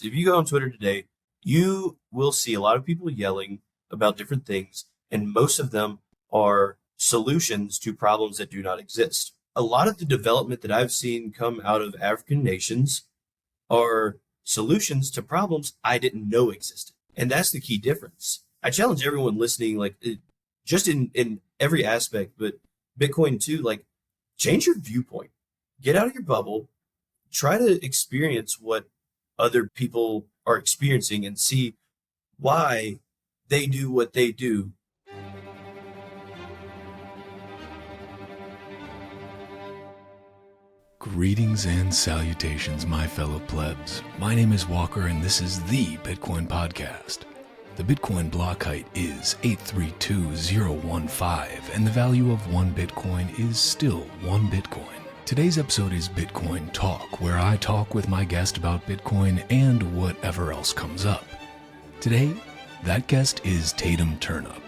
If you go on Twitter today, you will see a lot of people yelling about different things, and most of them are solutions to problems that do not exist. A lot of the development that I've seen come out of African nations are solutions to problems I didn't know existed. And that's the key difference. I challenge everyone listening, just in every aspect, but Bitcoin too, change your viewpoint, get out of your bubble, try to experience what other people are experiencing and see why they do what they do. Greetings and salutations, my fellow plebs. My name is Walker, and this is the Bitcoin Podcast. The Bitcoin block height is 832015, and the value of one Bitcoin is still one Bitcoin. Today's episode is Bitcoin Talk, where I talk with my guest about Bitcoin and whatever else comes up. Today, that guest is Tatum Turn Up.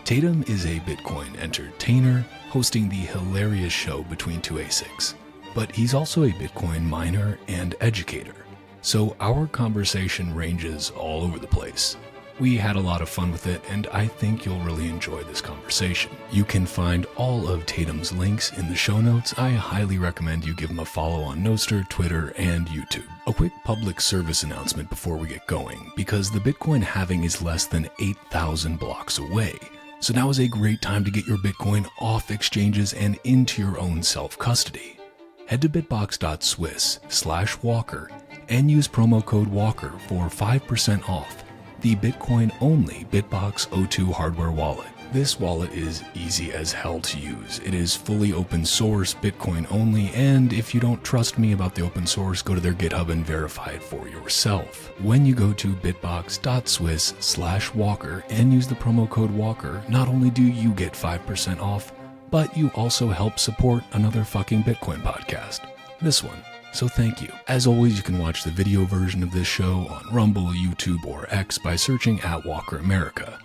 Tatum is a Bitcoin entertainer, hosting the hilarious show Between Two ASICs. But he's also a Bitcoin miner and educator, so our conversation ranges all over the place. We had a lot of fun with it, and I think you'll really enjoy this conversation. You can find all of Tatum's links in the show notes. I highly recommend you give him a follow on Nostr, Twitter, and YouTube. A quick public service announcement before we get going, because the Bitcoin halving is less than 8,000 blocks away. So now is a great time to get your Bitcoin off exchanges and into your own self-custody. Head to bitbox.swiss/walker and use promo code WALKER for 5% off the Bitcoin-only Bitbox O2 hardware wallet. This wallet is easy as hell to use. It is fully open source, Bitcoin only, and if you don't trust me about the open source, go to their GitHub and verify it for yourself. When you go to bitbox.swiss/walker and use the promo code WALKER, not only do you get 5% off, but you also help support another fucking Bitcoin podcast, this one. So thank you. As always, you can watch the video version of this show on Rumble, YouTube, or X by searching at Walker America,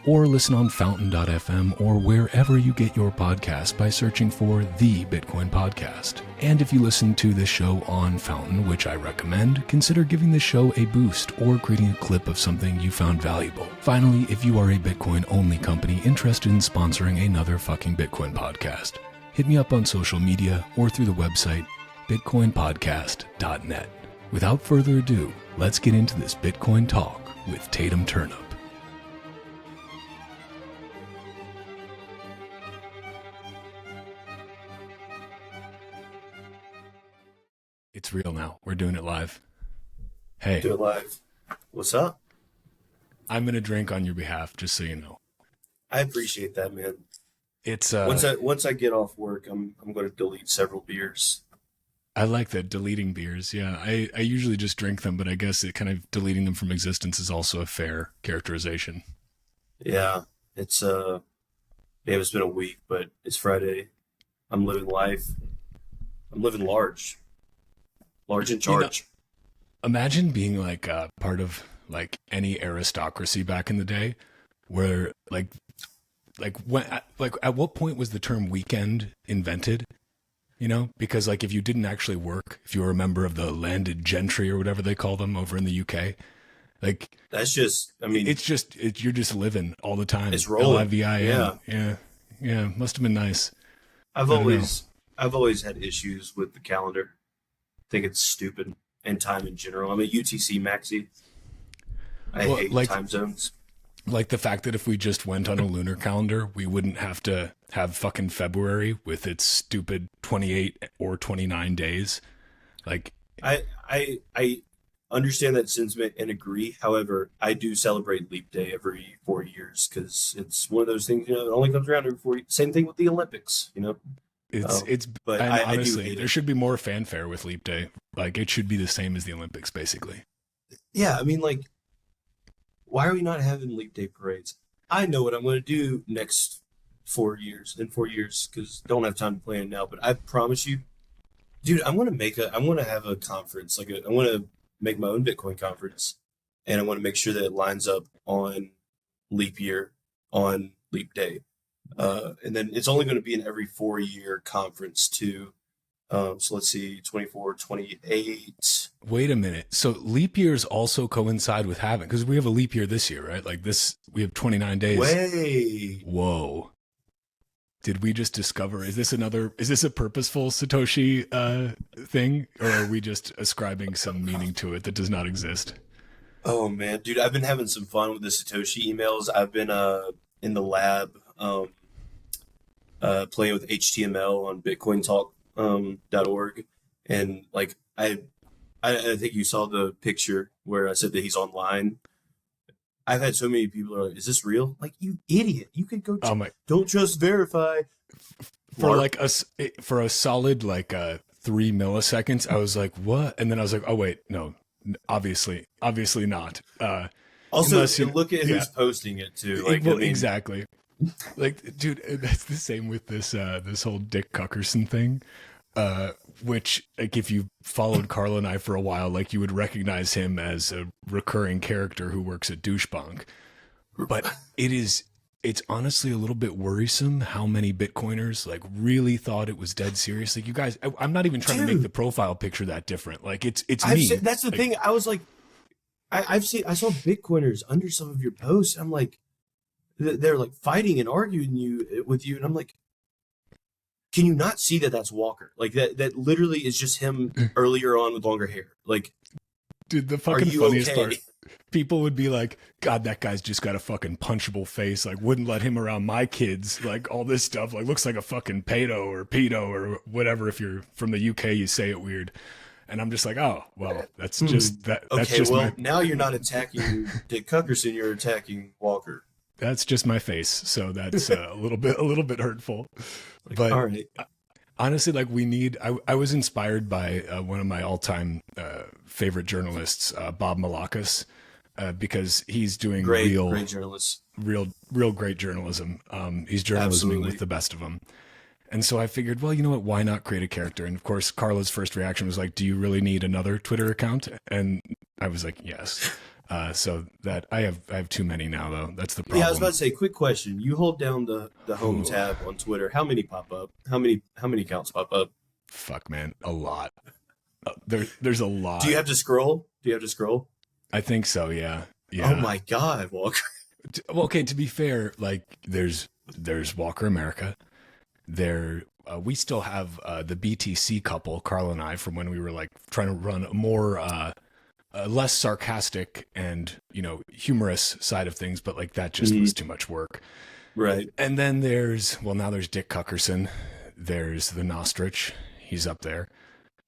or listen on Fountain.fm or wherever you get your podcast by searching for The Bitcoin Podcast. And if you listen to this show on Fountain, which I recommend, consider giving the show a boost or creating a clip of something you found valuable. Finally, if you are a Bitcoin-only company interested in sponsoring another fucking Bitcoin podcast, hit me up on social media or through the website bitcoinpodcast.net. Without further ado, let's get into this Bitcoin talk with Tatum Turn Up. It's real now. We're doing it live. Hey. Do it live. What's up? I'm going to drink on your behalf, just so you know. I appreciate that, man. It's once I get off work, I'm going to delete several beers. I like that, deleting beers. Yeah, I usually just drink them, but I guess it kind of deleting them from existence is also a fair characterization. Yeah, it's been a week, but it's Friday. I'm living life. I'm living large in charge. Imagine being like part of like any aristocracy back in the day, where at what point was the term weekend invented? You know, because like if you didn't actually work, if you were a member of the landed gentry or whatever they call them over in the UK, like that's just, I mean, you're just living all the time. It's rolling. LIVIN. Yeah. Must have been nice. I've always had issues with the calendar. I think it's stupid, and time in general. I'm a UTC maxi. I hate time zones. Like the fact that if we just went on a lunar calendar, we wouldn't have to have fucking February with its stupid 28 or 29 days. Like I understand that sentiment and agree. However, I do celebrate Leap Day every 4 years because it's one of those things, you know, it only comes around every 4 years. Same thing with the Olympics, you know. But honestly, there should be more fanfare with Leap Day. Like it should be the same as the Olympics, basically. Yeah, I mean, like, why are we not having Leap Day parades? I know what I'm going to do next 4 years, because don't have time to plan now. But I promise you, dude, I'm going to have a conference. I want to make my own Bitcoin conference, and I want to make sure that it lines up on leap year, on Leap Day. And then it's only going to be an every 4 year conference too. So let's see, 24, 28. Wait a minute. So leap years also coincide with having, because we have a leap year this year, right? Like this, we have 29 days. Way. Whoa. Did we just discover, is this a purposeful Satoshi thing? Or are we just ascribing some meaning to it that does not exist? Oh man, dude, I've been having some fun with the Satoshi emails. I've been in the lab playing with HTML on BitcoinTalk.org, and like I think you saw the picture where I said that he's online. I've had so many people are like, "Is this real?" Like, you idiot! You could go. Don't just verify. For like for a solid like 3 milliseconds, I was like, "What?" And then I was like, "Oh wait, no, obviously not." Also, look at who's posting it too. Like, well, exactly. Like, dude, that's the same with this this whole Dick Cuckerson thing. Which, like, if you followed Carl and I for a while, like, you would recognize him as a recurring character who works at Douchebunk. But it's honestly a little bit worrisome how many Bitcoiners, like, really thought it was dead serious. Like, you guys, I'm not even trying to make the profile picture that different. Like, it's me. That's the thing. I was like, I saw Bitcoiners under some of your posts. I'm like, they're like fighting and arguing with you. And I'm like, can you not see that that's Walker? Like that literally is just him earlier on with longer hair. Like, dude, the fucking funniest part, people would be like, God, that guy's just got a fucking punchable face. Like, wouldn't let him around my kids. Like, all this stuff, like, looks like a fucking pedo or whatever. If you're from the UK, you say it weird. And I'm just like, oh, well, that's just that. Okay, that's just well, now you're not attacking Dick Cuckerson, you're attacking Walker. That's just my face, so that's a little bit hurtful. But all right. Honestly, like, I was inspired by one of my all-time favorite journalists, Bob Malakas, because he's doing great journalists, real great journalism. He's journalisming with the best of them. And so I figured, well, you know what? Why not create a character? And of course, Carla's first reaction was like, "Do you really need another Twitter account?" And I was like, "Yes." So that I have too many now, though. That's the problem. Yeah, I was about to say, quick question. You hold down the home tab on Twitter. How many pop up? How many accounts pop up? Fuck, man, a lot. There's a lot. Do you have to scroll? I think so. Yeah. Oh my God, Walker. Well, okay. To be fair, like, there's Walker America. We still have the BTC couple, Carl and I, from when we were like trying to run a more less sarcastic and, you know, humorous side of things, but like that just was too much work. Right. And then now there's Dick Cuckerson. There's the Nostrich. He's up there.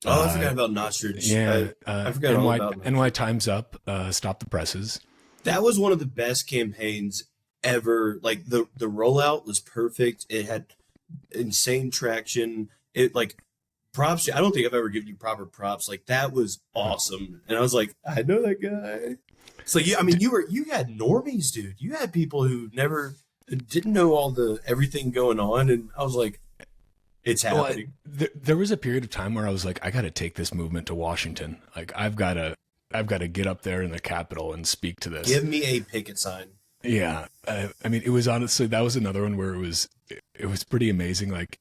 Oh, I forgot about Nostrich. Yeah. I forgot all about Nostrich. NY Time's Up. Stop the presses. That was one of the best campaigns ever. Like, the rollout was perfect. It had insane traction. It, like, props. I don't think I've ever given you proper props. Like, that was awesome. And I was like, I know that guy. So yeah, I mean, you had normies, dude. You had people who didn't know everything going on, and I was like, it's happening. Well, there was a period of time where I was like, I got to take this movement to Washington. Like, I've got to get up there in the Capitol and speak to this. Give me a picket sign. Yeah. I mean, it was honestly, that was another one where it was pretty amazing. Like,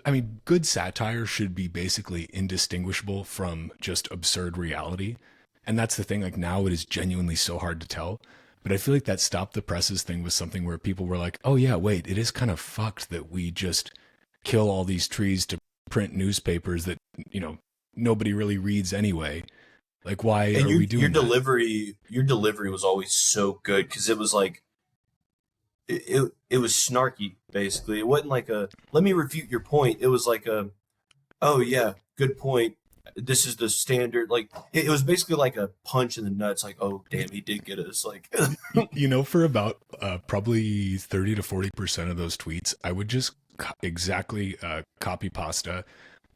I mean, good satire should be basically indistinguishable from just absurd reality. And that's the thing. Like, now it is genuinely so hard to tell. But I feel like that stop the presses thing was something where people were like, oh yeah, wait, it is kind of fucked that we just kill all these trees to print newspapers that, you know, nobody really reads anyway. Like, why are we doing your delivery was always so good, because it was like, it was snarky, basically. It wasn't like let me refute your point. It was like oh yeah, good point. This is the standard. Like, it was basically like a punch in the nuts. Like, oh damn, he did get us. Like, you know, for about probably 30 to 40% of those tweets, I would just exactly copy pasta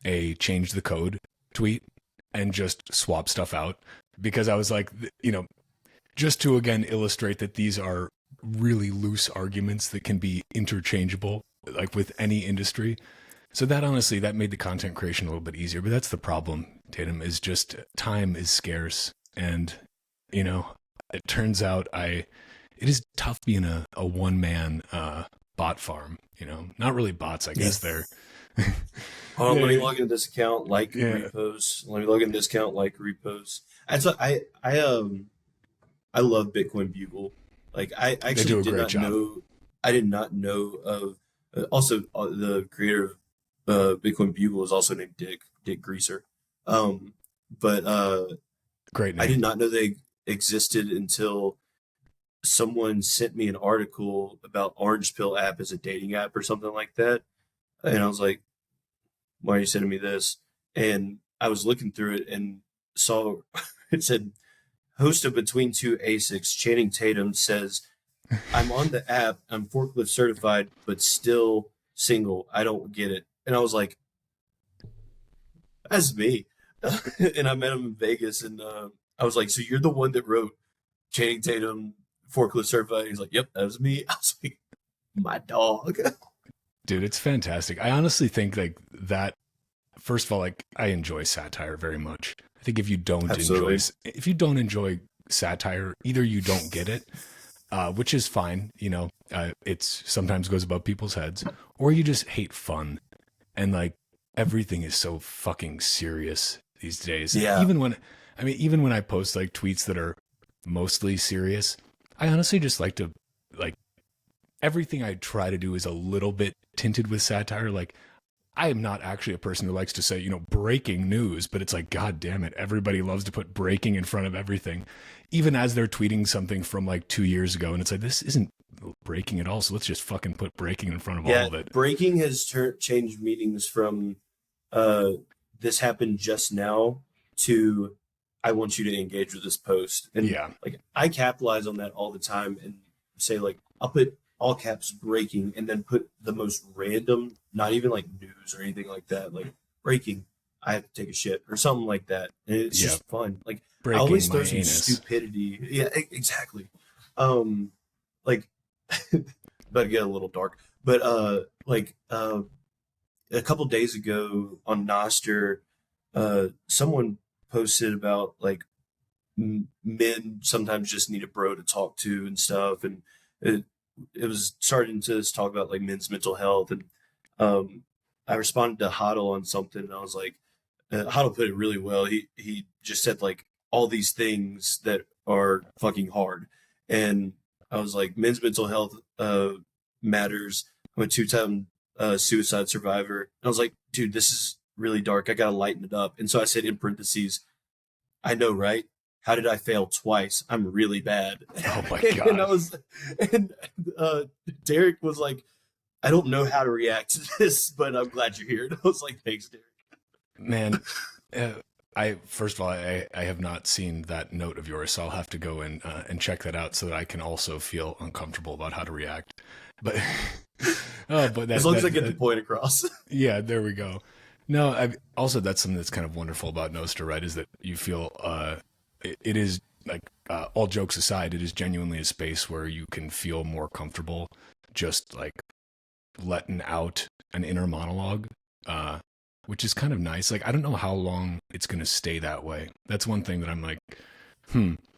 a change the code tweet and just swap stuff out, because I was like, you know, just to again illustrate that these are really loose arguments that can be interchangeable, like with any industry. So that honestly, that made the content creation a little bit easier. But that's the problem, Tatum, is just time is scarce. And, you know, it turns out it is tough being a one-man bot farm, you know, not really bots. I guess Hold on, let me Yeah, log into this account, like yeah, repost. Let me log into this account, like repost. And so I love Bitcoin Bugle. Like I they actually do a did great not job. know. I did not know of. Also, the creator of Bitcoin Bugle is also named Dick Greaser. Um, but Great I name. did not know they existed until someone sent me an article about Orange Pill app as a dating app or something like that. And I was like, why are you sending me this? And I was looking through it and saw it said, host of Between Two Asics, Channing Tatum says, I'm on the app, I'm forklift certified, but still single. I don't get it. And I was like, that's me. And I met him in Vegas, and I was like, so you're the one that wrote Channing Tatum, forklift certified? He's like, yep, that was me. I was like, my dog. Dude, it's fantastic. I honestly think like that. First of all, like I enjoy satire very much. I think Absolutely. if you don't enjoy satire, either you don't get it, which is fine. It's sometimes goes above people's heads, or you just hate fun. And like everything is so fucking serious these days. Yeah. Even when I post like tweets that are mostly serious, I honestly just like to like everything I try to do is a little bit tinted with satire. Like I am not actually a person who likes to say, breaking news, but it's like, God damn it. Everybody loves to put breaking in front of everything, even as they're tweeting something from like 2 years ago. And it's like, this isn't breaking at all. So let's just fucking put breaking in front of all Yeah. of it. Breaking has changed meanings from uh, this happened just now to I want you to engage with this post. And Yeah. like I capitalize on that all the time and say like I'll put all caps breaking and then put the most random, not even like news or anything like that, like breaking, I have to take a shit or something like that. And it's Yeah. just fun. Like I always Breaking throw my some anus. stupidity. Yeah, exactly. Um like about to get a little dark. But a couple days ago on Nostr, someone posted about like men sometimes just need a bro to talk to and stuff, and it it was starting to talk about like men's mental health, and um, I responded to Huddle on something, and I was like, Huddle put it really well. He just said like all these things that are fucking hard, and I was like, men's mental health matters. I'm a two-time suicide survivor. And I was like, dude, this is really dark. I gotta lighten it up. And so I said in parentheses, I know, right? How did I fail twice? I'm really bad. Oh my and I God. was, and uh, Derek was like, I don't know how to react to this, but I'm glad you're here. And I was like, thanks, Derek. Man, uh, first of all, I have not seen that note of yours, so I'll have to go and check that out so that I can also feel uncomfortable about how to react. But but As long as I get the point across. yeah, there we go. No, also that's something that's kind of wonderful about Nostr, right? Is that you feel it is like all jokes aside, it is genuinely a space where you can feel more comfortable, just like letting out an inner monologue, which is kind of nice. Like I don't know how long it's gonna stay that way. That's one thing that I'm like,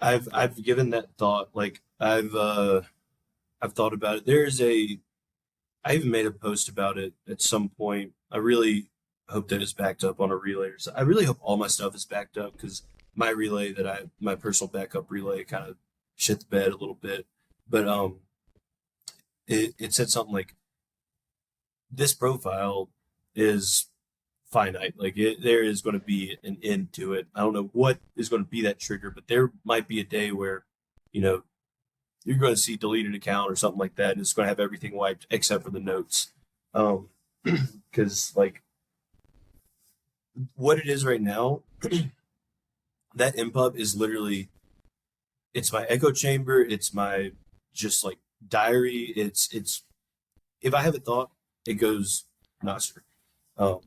I've given that thought. Like I've thought about it. I even made a post about it at some point. I really hope that it's backed up on a relay. So I really hope all my stuff is backed up because my personal backup relay kind of shit the bed a little bit. But it said something like this profile is finite. Like there is going to be an end to it. I don't know what is going to be that trigger, but there might be a day where, you know, you're going to see deleted account or something like that, and it's going to have everything wiped except for the notes. Because like what it is right now, that impub is literally it's my echo chamber. It's my just like diary. It's if I have a thought, it goes Nostr. Um,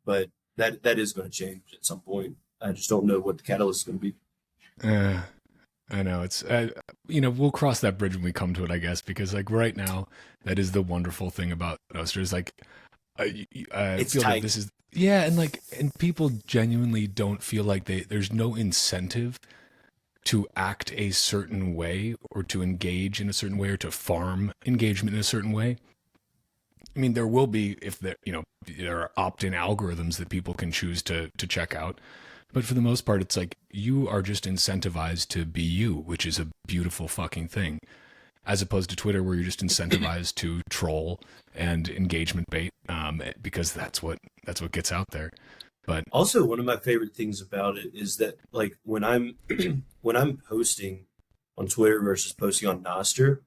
but that is going to change at some point. I just don't know what the catalyst is going to be. uh, I know it's we'll cross that bridge when we come to it, I guess, because like right now, that is the wonderful thing about Nostr is like I It's feel that tight. this is yeah, and people genuinely don't feel like there's no incentive to act a certain way or to engage in a certain way or to farm engagement in a certain way. I mean, there will be, if there, there are opt-in algorithms that people can choose to check out. But for the most part, it's like you are just incentivized to be you, which is a beautiful fucking thing. As opposed to Twitter, where you're just incentivized to troll and engagement bait, because that's what gets out there. But Also, one of my favorite things about it is that like when I'm when I'm posting on Twitter versus posting on Nostr,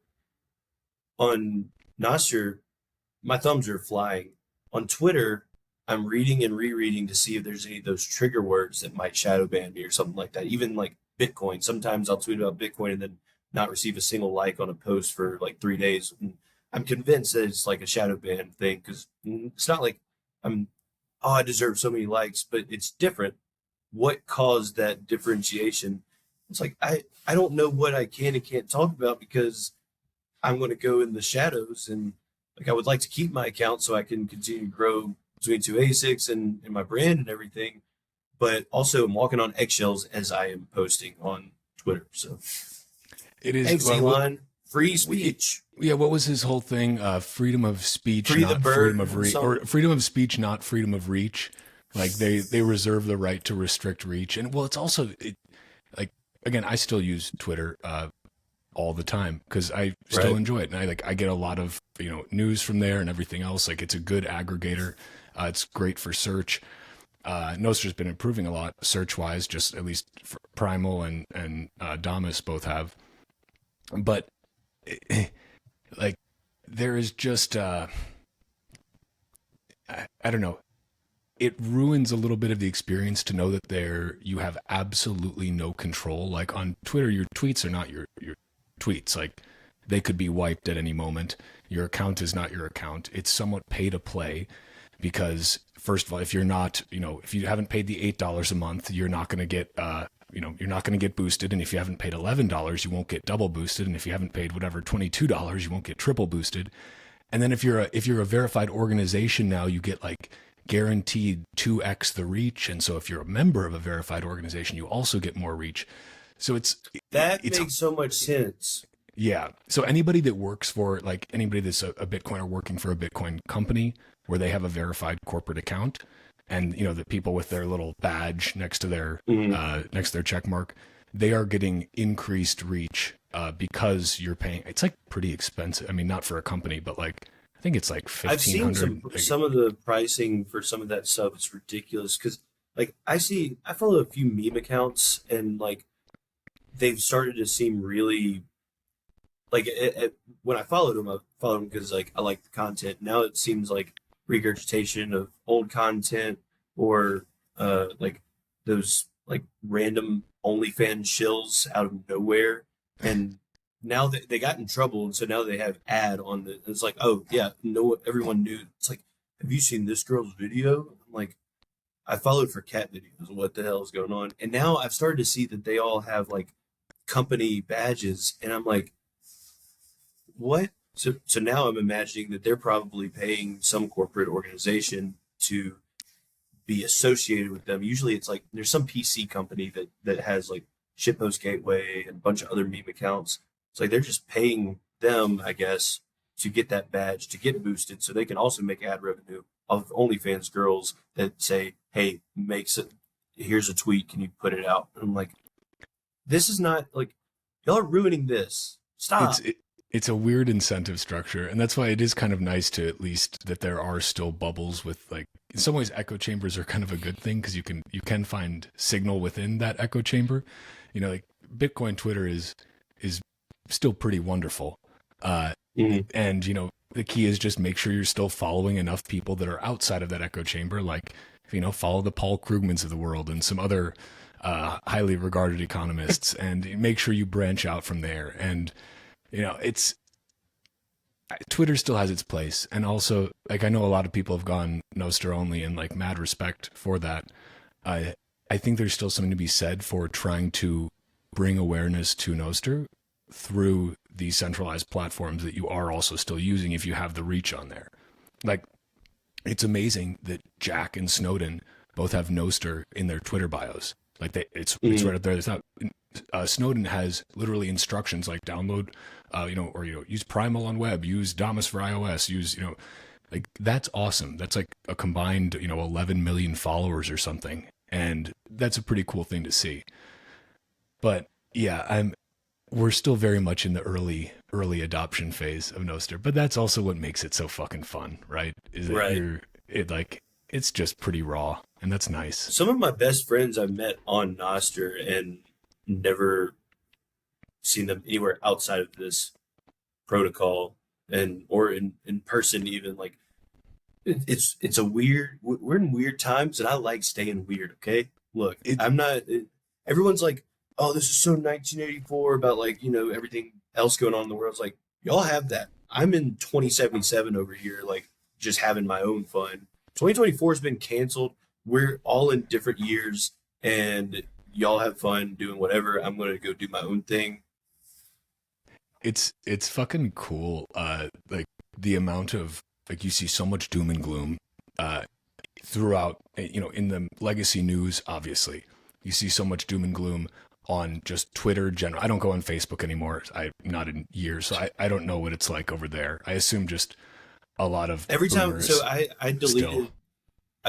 my thumbs are flying. On Twitter, I'm reading and rereading to see if there's any of those trigger words that might shadow ban me or something like that. Even like Bitcoin. Sometimes I'll tweet about Bitcoin and then not receive a single like on a post for like 3 days. And I'm convinced that it's like a shadow ban thing because it's not like I'm, oh, I deserve so many likes, but it's different. What caused that differentiation? It's like I don't know what I can and can't talk about because I'm going to go in the shadows, and like I would like to keep my account so I can continue to grow between two ASICs and my brand and everything. But also I'm walking on eggshells as I am posting on Twitter. So it is thanks, Elon. Free speech. Yeah, what was his whole thing? Freedom of speech, Free the not bird freedom of reach, or freedom of speech, not freedom of reach. Like they reserve the right to restrict reach, and well, it's also like again, I still use Twitter all the time because I still enjoy it, and I get a lot of news from there and everything else. Like it's a good aggregator. It's great for search. Nostr's been improving a lot search wise, just at least for Primal and Damus both have, but. Like there is just I don't know, it ruins a little bit of the experience to know that you have absolutely no control. Like on Twitter, your tweets are not your tweets. Like they could be wiped at any moment. Your account is not your account. It's somewhat pay to play because first of all, if you're not, if you haven't paid the $8 a month, you're not going to get you're not going to get boosted. And if you haven't paid $11, you won't get double boosted. And if you haven't paid whatever, $22, you won't get triple boosted. And then if you're a verified organization now, you get like guaranteed 2x the reach. And so if you're a member of a verified organization, you also get more reach. So that makes so much sense. Yeah. So anybody that works for, like anybody that's a Bitcoiner working for a Bitcoin company where they have a verified corporate account, and the people with their little badge next to their check mark, they are getting increased reach because you're paying. It's like pretty expensive. I mean, not for a company, but like I think it's like 1,500. I've seen some of the pricing for some of that stuff. It's ridiculous because like I follow a few meme accounts and like they've started to seem really like when I followed them because like I like the content. Now it seems like regurgitation of old content or like those like random OnlyFans shills out of nowhere. And now they got in trouble, and so now they have ad on the. It's like, oh yeah, no, everyone knew. It's like, have you seen this girl's video? I'm like, I followed for cat videos. What the hell is going on? And now I've started to see that they all have like company badges, and I'm like, what? So now I'm imagining that they're probably paying some corporate organization to be associated with them. Usually it's like there's some PC company that has like Shitpost Gateway and a bunch of other meme accounts. It's like they're just paying them, I guess, to get that badge, to get boosted so they can also make ad revenue off of OnlyFans girls that say, hey, here's a tweet, can you put it out? And I'm like, this is not like, y'all are ruining this. Stop. It's a weird incentive structure, and that's why it is kind of nice to at least that there are still bubbles with, like, in some ways echo chambers are kind of a good thing because you can find signal within that echo chamber. Like Bitcoin Twitter is still pretty wonderful. And the key is just make sure you're still following enough people that are outside of that echo chamber, like follow the Paul Krugmans of the world and some other highly regarded economists, and make sure you branch out from there. And Twitter still has its place. And also, like, I know a lot of people have gone Nostr only, and like mad respect for that. I think there's still something to be said for trying to bring awareness to Nostr through these centralized platforms that you are also still using if you have the reach on there. Like, it's amazing that Jack and Snowden both have Nostr in their Twitter bios. Like it's right up there. It's not. Snowden has literally instructions like download, or use Primal on web, use Damus for iOS, use Like, that's awesome. That's like a combined, 11 million followers or something. And that's a pretty cool thing to see. But yeah, we're still very much in the early adoption phase of Nostr, but that's also what makes it so fucking fun, right? Is Right. that it's just pretty raw, and that's nice. Some of my best friends I've met on Nostr and never seen them anywhere outside of this protocol and or in person even like it's a weird we're in weird times and I like staying weird, okay? Look, It I'm not everyone's like, "Oh, this is so 1984 about like, everything else going on in the world." It's like, y'all have that. I'm in 2077 over here like just having my own fun. 2024 has been canceled. We're all in different years and y'all have fun doing whatever. I'm going to go do my own thing. it's fucking cool. Like the amount of like you see so much doom and gloom, throughout. In the legacy news, obviously, you see so much doom and gloom on just Twitter general. I don't go on Facebook anymore. I'm not in years, so I don't know what it's like over there. I assume just a lot of Every time, so boomers I still.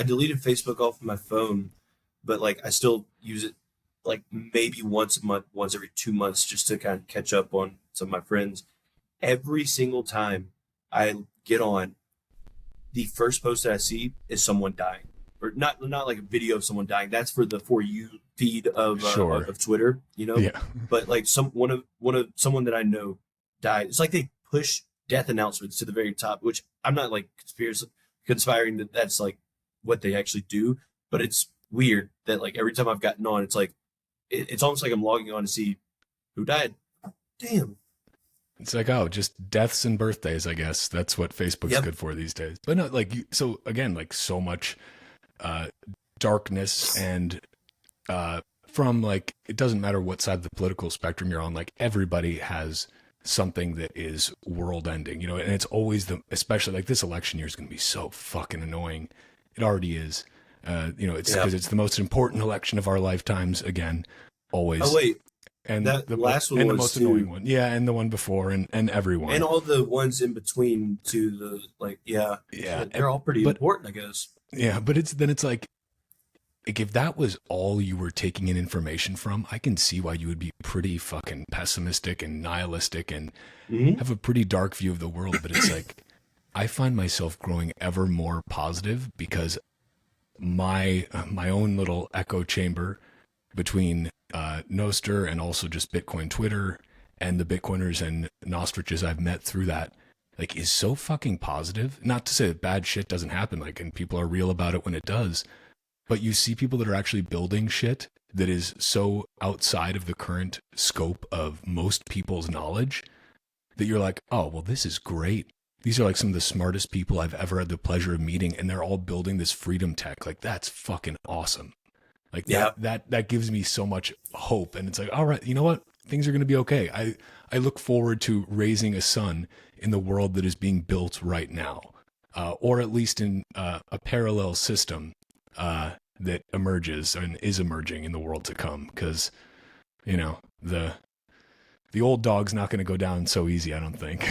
deleted Facebook off of my phone, but like I still use it like maybe once a month, once every 2 months, just to kind of catch up on some of my friends. Every single time I get on, the first post that I see is someone dying, or not like a video of someone dying. That's for the for you feed Sure. of Twitter. Yeah. But like one of someone that I know died. It's like they push death announcements to the very top, which I'm not like conspiring that that's like what they actually do, but it's weird that like every time I've gotten on, it's like it's almost like I'm logging on to see who died. Damn. It's like, oh, just deaths and birthdays, I guess. That's what Facebook's Yep. good for these days. But no, like, so again, like so much uh, darkness and from like, it doesn't matter what side of the political spectrum you're on, like everybody has something that is world ending, and it's always especially like this election year is going to be so fucking annoying. It already is. It's Yeah. because it's the most important election of our lifetimes again, always. Oh wait, And that last one and the was most annoying too, one. Yeah, and the one before and everyone. and all the ones in between to the like. Yeah, Yeah, they're all pretty but important, I guess. yeah, but it's like if that was all you were taking in information from, I can see why you would be pretty fucking pessimistic and nihilistic and Hmm. have a pretty dark view of the world. But it's like I find myself growing ever more positive because my own little echo chamber between Nostr and also just Bitcoin Twitter and the Bitcoiners and Nostriches I've met through that, like, is so fucking positive. Not to say that bad shit doesn't happen, like, and people are real about it when it does, but you see people that are actually building shit that is so outside of the current scope of most people's knowledge that you're like, oh, well, this is great. These are like some of the smartest people I've ever had the pleasure of meeting, and they're all building this freedom tech. Like, that's fucking awesome. Like Yeah. that gives me so much hope. And it's like, all right, you know what? Things are going to be okay. I look forward to raising a son in the world that is being built right now, or at least in a parallel system that emerges and is emerging in the world to come. Because the old dog's not going to go down so easy, I don't think.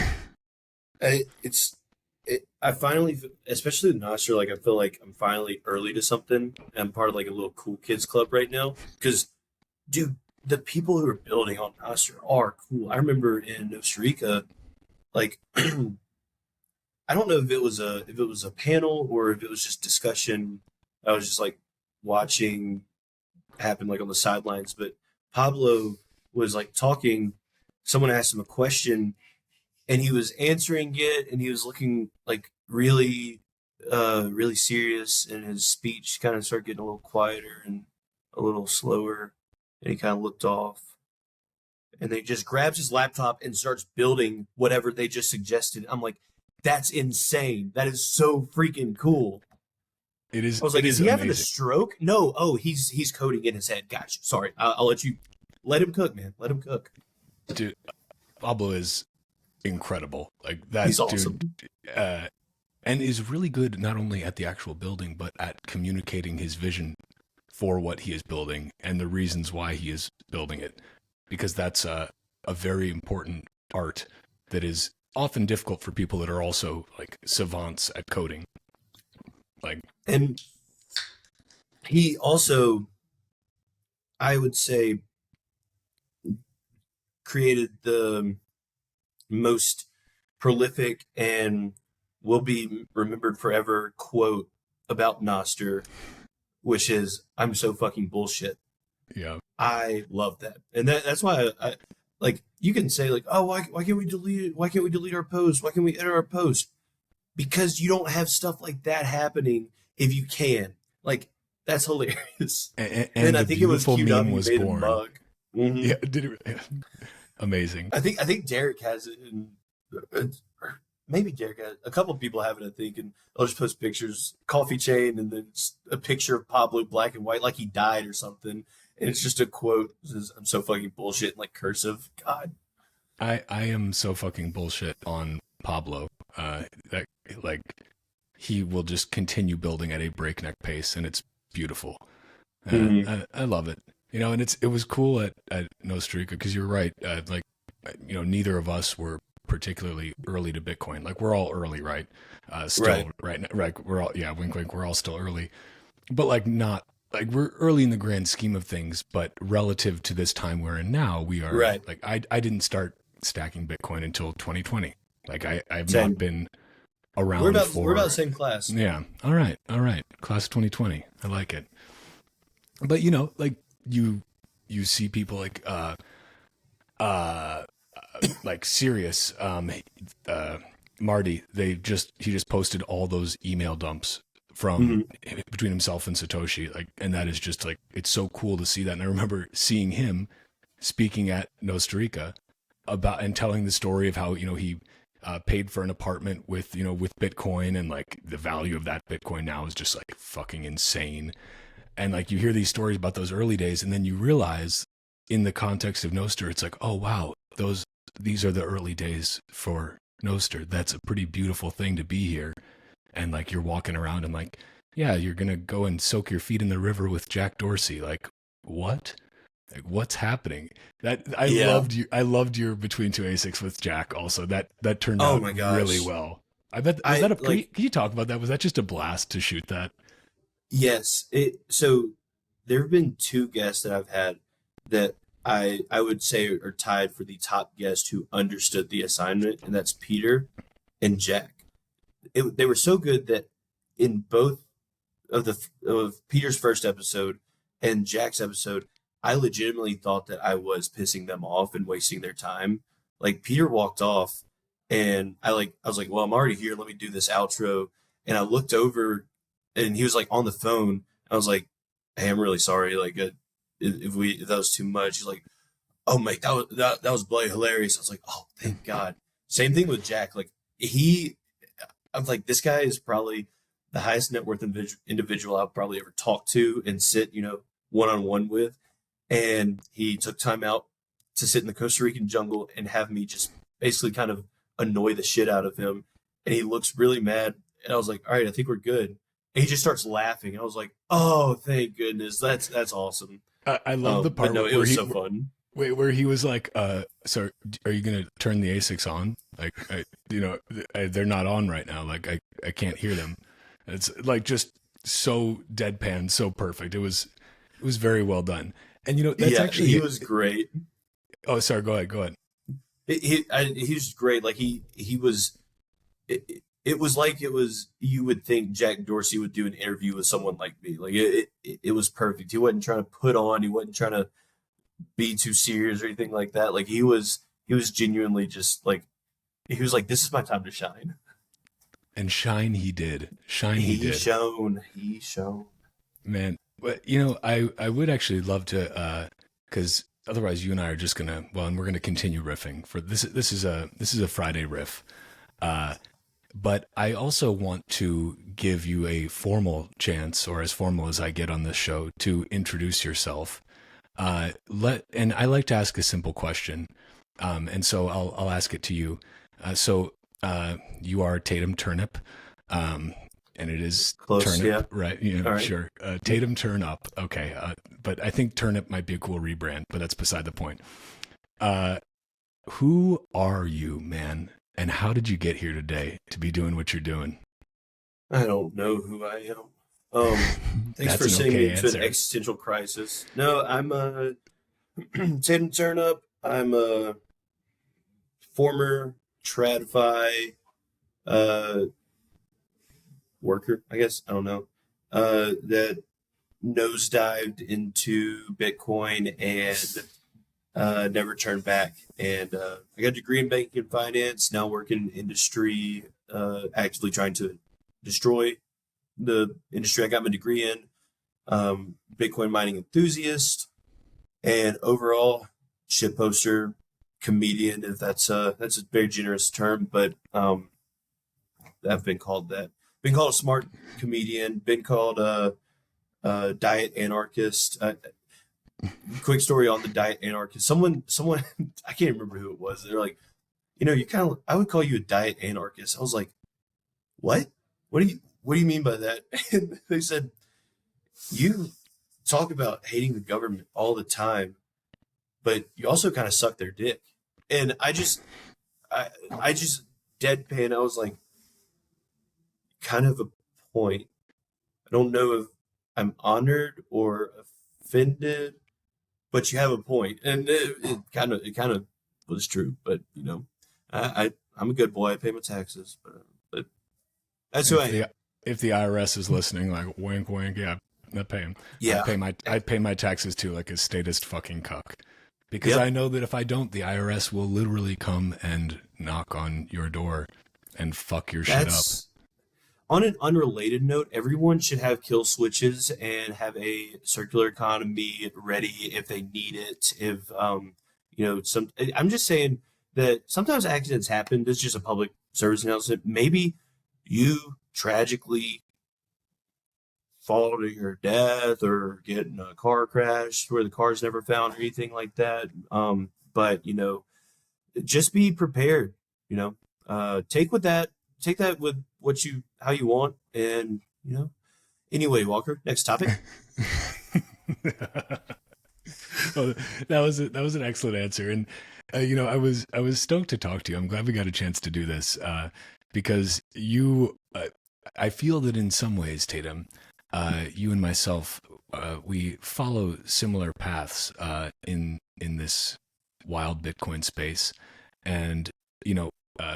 I finally, especially with Nostr, like I feel like I'm finally early to something. I'm part of like a little cool kids club right now. Because, dude, the people who are building on Nostr are cool. I remember in Costa Rica, like I don't know if it was a panel or if it was just discussion. I was just like watching happen like on the sidelines, but Pablo was like talking. Someone asked him a question and he was answering it and he was looking like really serious, and his speech kind of started getting a little quieter and a little slower, and he kind of looked off, and then he just grabs his laptop and starts building whatever they just suggested. I'm like, that's insane. That is so freaking cool. It is. I was It like, is is he having a amazing, stroke? No. Oh, he's coding in his head. Gotcha. Sorry. I'll let you let him cook, man. Let him cook. dude. Pablo is incredible. Like that He's awesome. dude. And is really good not only at the actual building, but at communicating his vision for what he is building and the reasons why he is building it. Because that's a very important art that is often difficult for people that are also like savants at coding. Like, And he also, I would say, created the most prolific and will be remembered forever quote about Nostr, which is "I'm so fucking bullshit." yeah, I love that, and that's why I like. You can say like, "Oh, why can't we delete it? Why can't we delete our post? Why can't we edit our post?" Because you don't have stuff like that happening. If you can, like, that's hilarious. and Then I the think it was beautiful meme QW was made a born. mug. Hmm. Yeah, did it? Amazing. I think Derek has it, and maybe Derek has a couple of people have it. I think, and I'll just post pictures, coffee chain, and then a picture of Pablo black and white, like he died or something, and it's just a quote. It says, "I'm so fucking bullshit," in like cursive. God. I am so fucking bullshit on Pablo. That like he will just continue building at a breakneck pace, and it's beautiful. Mhm. I love it. You know, and it was cool at Nostr because you're right. Like, you know, neither of us were particularly early to Bitcoin. Like, we're all early, right? Still, Right. right now, right? We're all, yeah, wink, wink. We're all still early, but like not like we're early in the grand scheme of things. But relative to this time we're in now, we are Right. like I didn't start stacking Bitcoin until 2020. Like I've not Same. been We're around about we're about for the same class. yeah. All right, all right. Class of 2020. I like it. But you know, like you see people uh like serious Marty, he just posted all those email dumps from Hmm. between himself and Satoshi, like, and that is just like it's so cool to see that. And I remember seeing him speaking at Costa Rica about and telling the story of how, you know, he paid for an apartment with, you know, with Bitcoin, and like the value of that Bitcoin now is just like fucking insane. And like you hear these stories about those early days, and then you realize in the context of Nostr, it's like, oh wow, these are the early days for Nostr. That's a pretty beautiful thing to be here. And like you're walking around and like, yeah, you're gonna go and soak your feet in the river with Jack Dorsey. Like, what? Like, what's happening? That Yeah. I loved your Between Two Asics with Jack. Also, that turned Oh out my really gosh. well. I bet was I that a like can you talk about that? Was that just a blast to shoot that? yes. It so there have been two guests that I've had that I would say are tied for the top guest who understood the assignment, and that's Peter and Jack. They were so good that in both of Peter's first episode and Jack's episode, I legitimately thought that I was pissing them off and wasting their time. Like Peter walked off, and I was like, well, I'm already here. Let me do this outro. And I looked over, and he was like on the phone. I was like, hey, I'm really sorry. Like, if that was too much. He's like, oh mate, that was bloody hilarious. I was like, oh, thank God. Same thing with Jack. Like he, I'm like, this guy is probably the highest net worth individual I'll probably ever talk to and sit, one on one with. And he took time out to sit in the Costa Rican jungle and have me just basically kind of annoy the shit out of him. And he looks really mad. And I was like, all right, I think we're good. And he just starts laughing. And I was like, oh, thank goodness. That's awesome. I love the But part no, it where was so fun. where he was like, so are you gonna turn the Asics on? Like, they're not on right now. Like, I can't hear them. It's like just so deadpan, so perfect. It was very well done. And you know, that's Yeah, he actually, was great. oh, sorry, go ahead, go ahead. He was great. Like he was. It was like it was. You would think Jack Dorsey would do an interview with someone like me. Like it was perfect. He wasn't trying to put on. He wasn't trying to be too serious or anything like that. Like he was genuinely just like he was like, this is my time to shine. And shine he did. Shine he He did. shone. He shone. Man, but you know, I would actually love to, because otherwise you and I are just gonna, well, and we're gonna continue riffing for this. This is a Friday riff, but I also want to give you a formal chance, or as formal as I get on this show, to introduce yourself. And I like to ask a simple question, and so I'll ask it to you. You are Tatum Turnip, and it is Close. Turnip, Yeah. right? Yeah, All right. sure. Tatum Turn Up. Okay, but I think Turnip might be a cool rebrand, but that's beside the point. Who are you, man? And how did you get here today to be doing what you're doing? I don't know who I am. Thanks That's for an sending okay me into an answer. existential crisis. No, I'm Tatum Turn Up. I'm a former TradFi uh, worker, I guess. I don't know. That nosedived into Bitcoin and never turned back. And I got a degree in banking and finance. Now working in industry, actively trying to destroy the industry I got my degree in. Bitcoin mining enthusiast, and overall shit poster, comedian. If that's a very generous term, but I've been called that. Been called a smart comedian. Been called a diet anarchist. Quick story on the diet anarchist. Someone, I can't remember who it was. They're like, you kind of, I would call you a diet anarchist. I was like, what? What do you mean by that? And they said, you talk about hating the government all the time, but you also kind of suck their dick. And I just deadpan. I was like, kind of a point. I don't know if I'm honored or offended, but you have a point. And it kind of was true. But I'm a good boy. I pay my taxes, but that's who I If am. the IRS is listening, like wink, wink, yeah, I pay him. Yeah. I'd pay my taxes too, like a statist fucking cuck, because Yep. I know that if I don't, the IRS will literally come and knock on your door and fuck your shit up. That's on an unrelated note. Everyone should have kill switches and have a circular economy ready if they need it. If some, I'm just saying that sometimes accidents happen. This is just a public service announcement. Maybe you tragically fall to your death or get in a car crash where the car's never found or anything like that. But just be prepared. You know, take that with how you want, and Anyway, Walker, next topic. Well, that was an excellent answer, and I was stoked to talk to you. I'm glad we got a chance to do this because I feel that in some ways, Tatum, you and myself, we follow similar paths in this wild Bitcoin space, and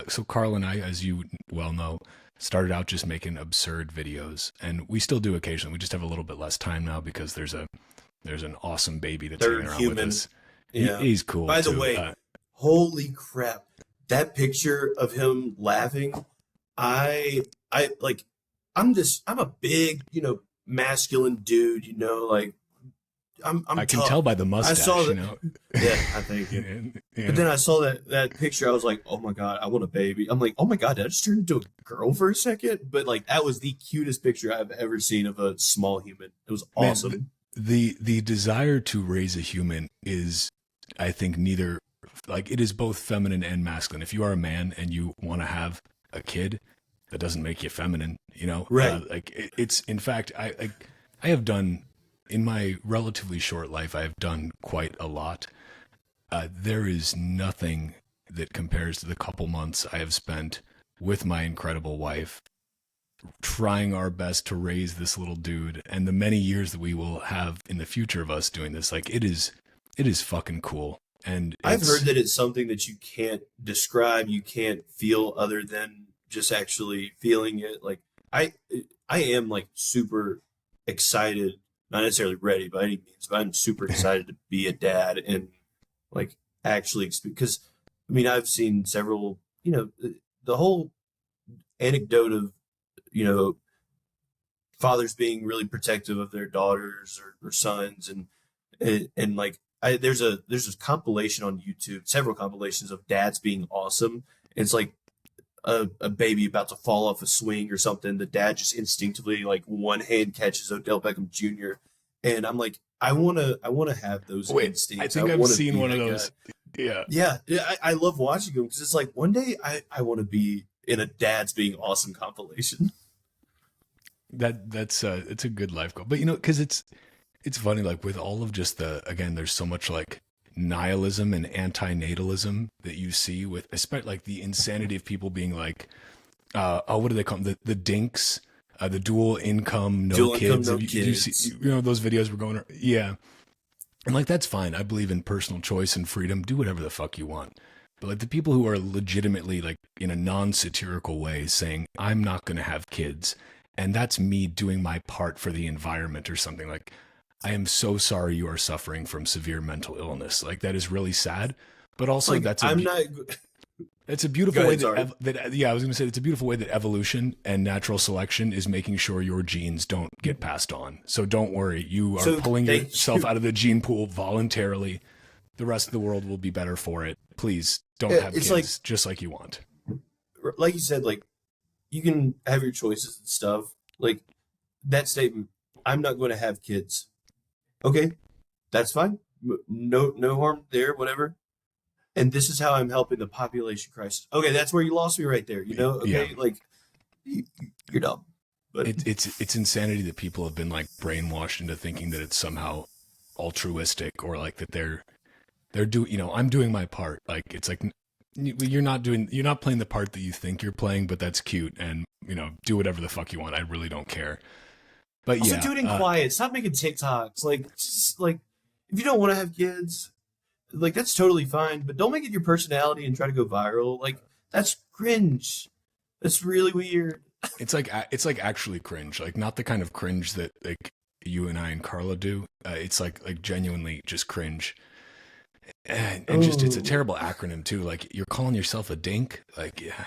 so Carl and I, as you well know, started out just making absurd videos, and we still do occasionally. We just have a little bit less time now because there's an awesome baby that's hanging Third around with human. us. Yeah. He's cool. By the too. way, holy crap. That picture of him laughing, I like I'm a big, masculine dude, like I'm I can tough. tell by the mustache. I saw that. You know? Yeah, I think. But then I saw that picture. I was like, oh my God, I want a baby. I'm like, oh my God, did I just turn into a girl for a second? But like, that was the cutest picture I've ever seen of a small human. It was awesome. Man, the desire to raise a human is, I think, neither, like, it is both feminine and masculine. If you are a man and you want to have a kid, that doesn't make you feminine, Right. It's, in fact, I have done, in my relatively short life, I have done quite a lot. There is nothing that compares to the couple months I have spent with my incredible wife trying our best to raise this little dude, and the many years that we will have in the future of us doing this. Like, it is fucking cool. And I've heard that it's something that you can't describe, you can't feel other than just actually feeling it. Like I I am like super excited, not necessarily ready by any means, but I'm super excited to be a dad and like actually because I mean I've seen several, the whole anecdote of, you know, fathers being really protective of their daughters or sons and like there's this compilation on YouTube, several compilations of dads being awesome. It's like a baby about to fall off a swing or something. The dad just instinctively like one hand catches Odell Beckham Jr. And I'm like, I wanna have those instincts. I think I've wanna seen be one of that those. guy. Yeah. Yeah, I love watching them because it's like one day I want to be in a dad's being awesome compilation. That's it's a good life goal. But because it's funny, like with all of just again, there's so much like nihilism and anti-natalism that you see with, especially like the insanity of people being like, what do they call them? The dinks, the dual income, no Dual kids. income, no You see, kids. those videos were going, yeah. And like, that's fine. I believe in personal choice and freedom. Do whatever the fuck you want. But like the people who are legitimately like in a non-satirical way saying, I'm not going to have kids. And that's me doing my part for the environment or something. Like, I am so sorry you are suffering from severe mental illness. Like, that is really sad. But also Like, that's it's a Go beautiful ahead, way sorry. I was going to say it's a beautiful way that evolution and natural selection is making sure your genes don't get passed on. So don't worry, you are So pulling thank yourself you. out of the gene pool voluntarily. The rest of the world will be better for it. Please don't have It's kids just like you want. like you said, like you can have your choices and stuff. Like that statement, I'm not going to have kids. Okay, that's fine. No harm there, whatever. And this is how I'm helping the population crisis. Okay, that's where you lost me right there. Yeah. Okay, like you, you're dumb. But It's insanity that people have been like brainwashed into thinking that it's somehow altruistic or like that I'm doing my part. Like it's like you're not playing the part that you think you're playing, but that's cute and do whatever the fuck you want. I really don't care. But also yeah, do it in quiet. Stop making TikToks. Like just like if you don't want to have kids, like that's totally fine. But don't make it your personality and try to go viral. Like that's cringe. That's really weird. it's like actually cringe, like not the kind of cringe that like you and I and Carla do. It's like genuinely just cringe. And just it's a Oh. terrible acronym too. Like you're calling yourself a dink. Like yeah,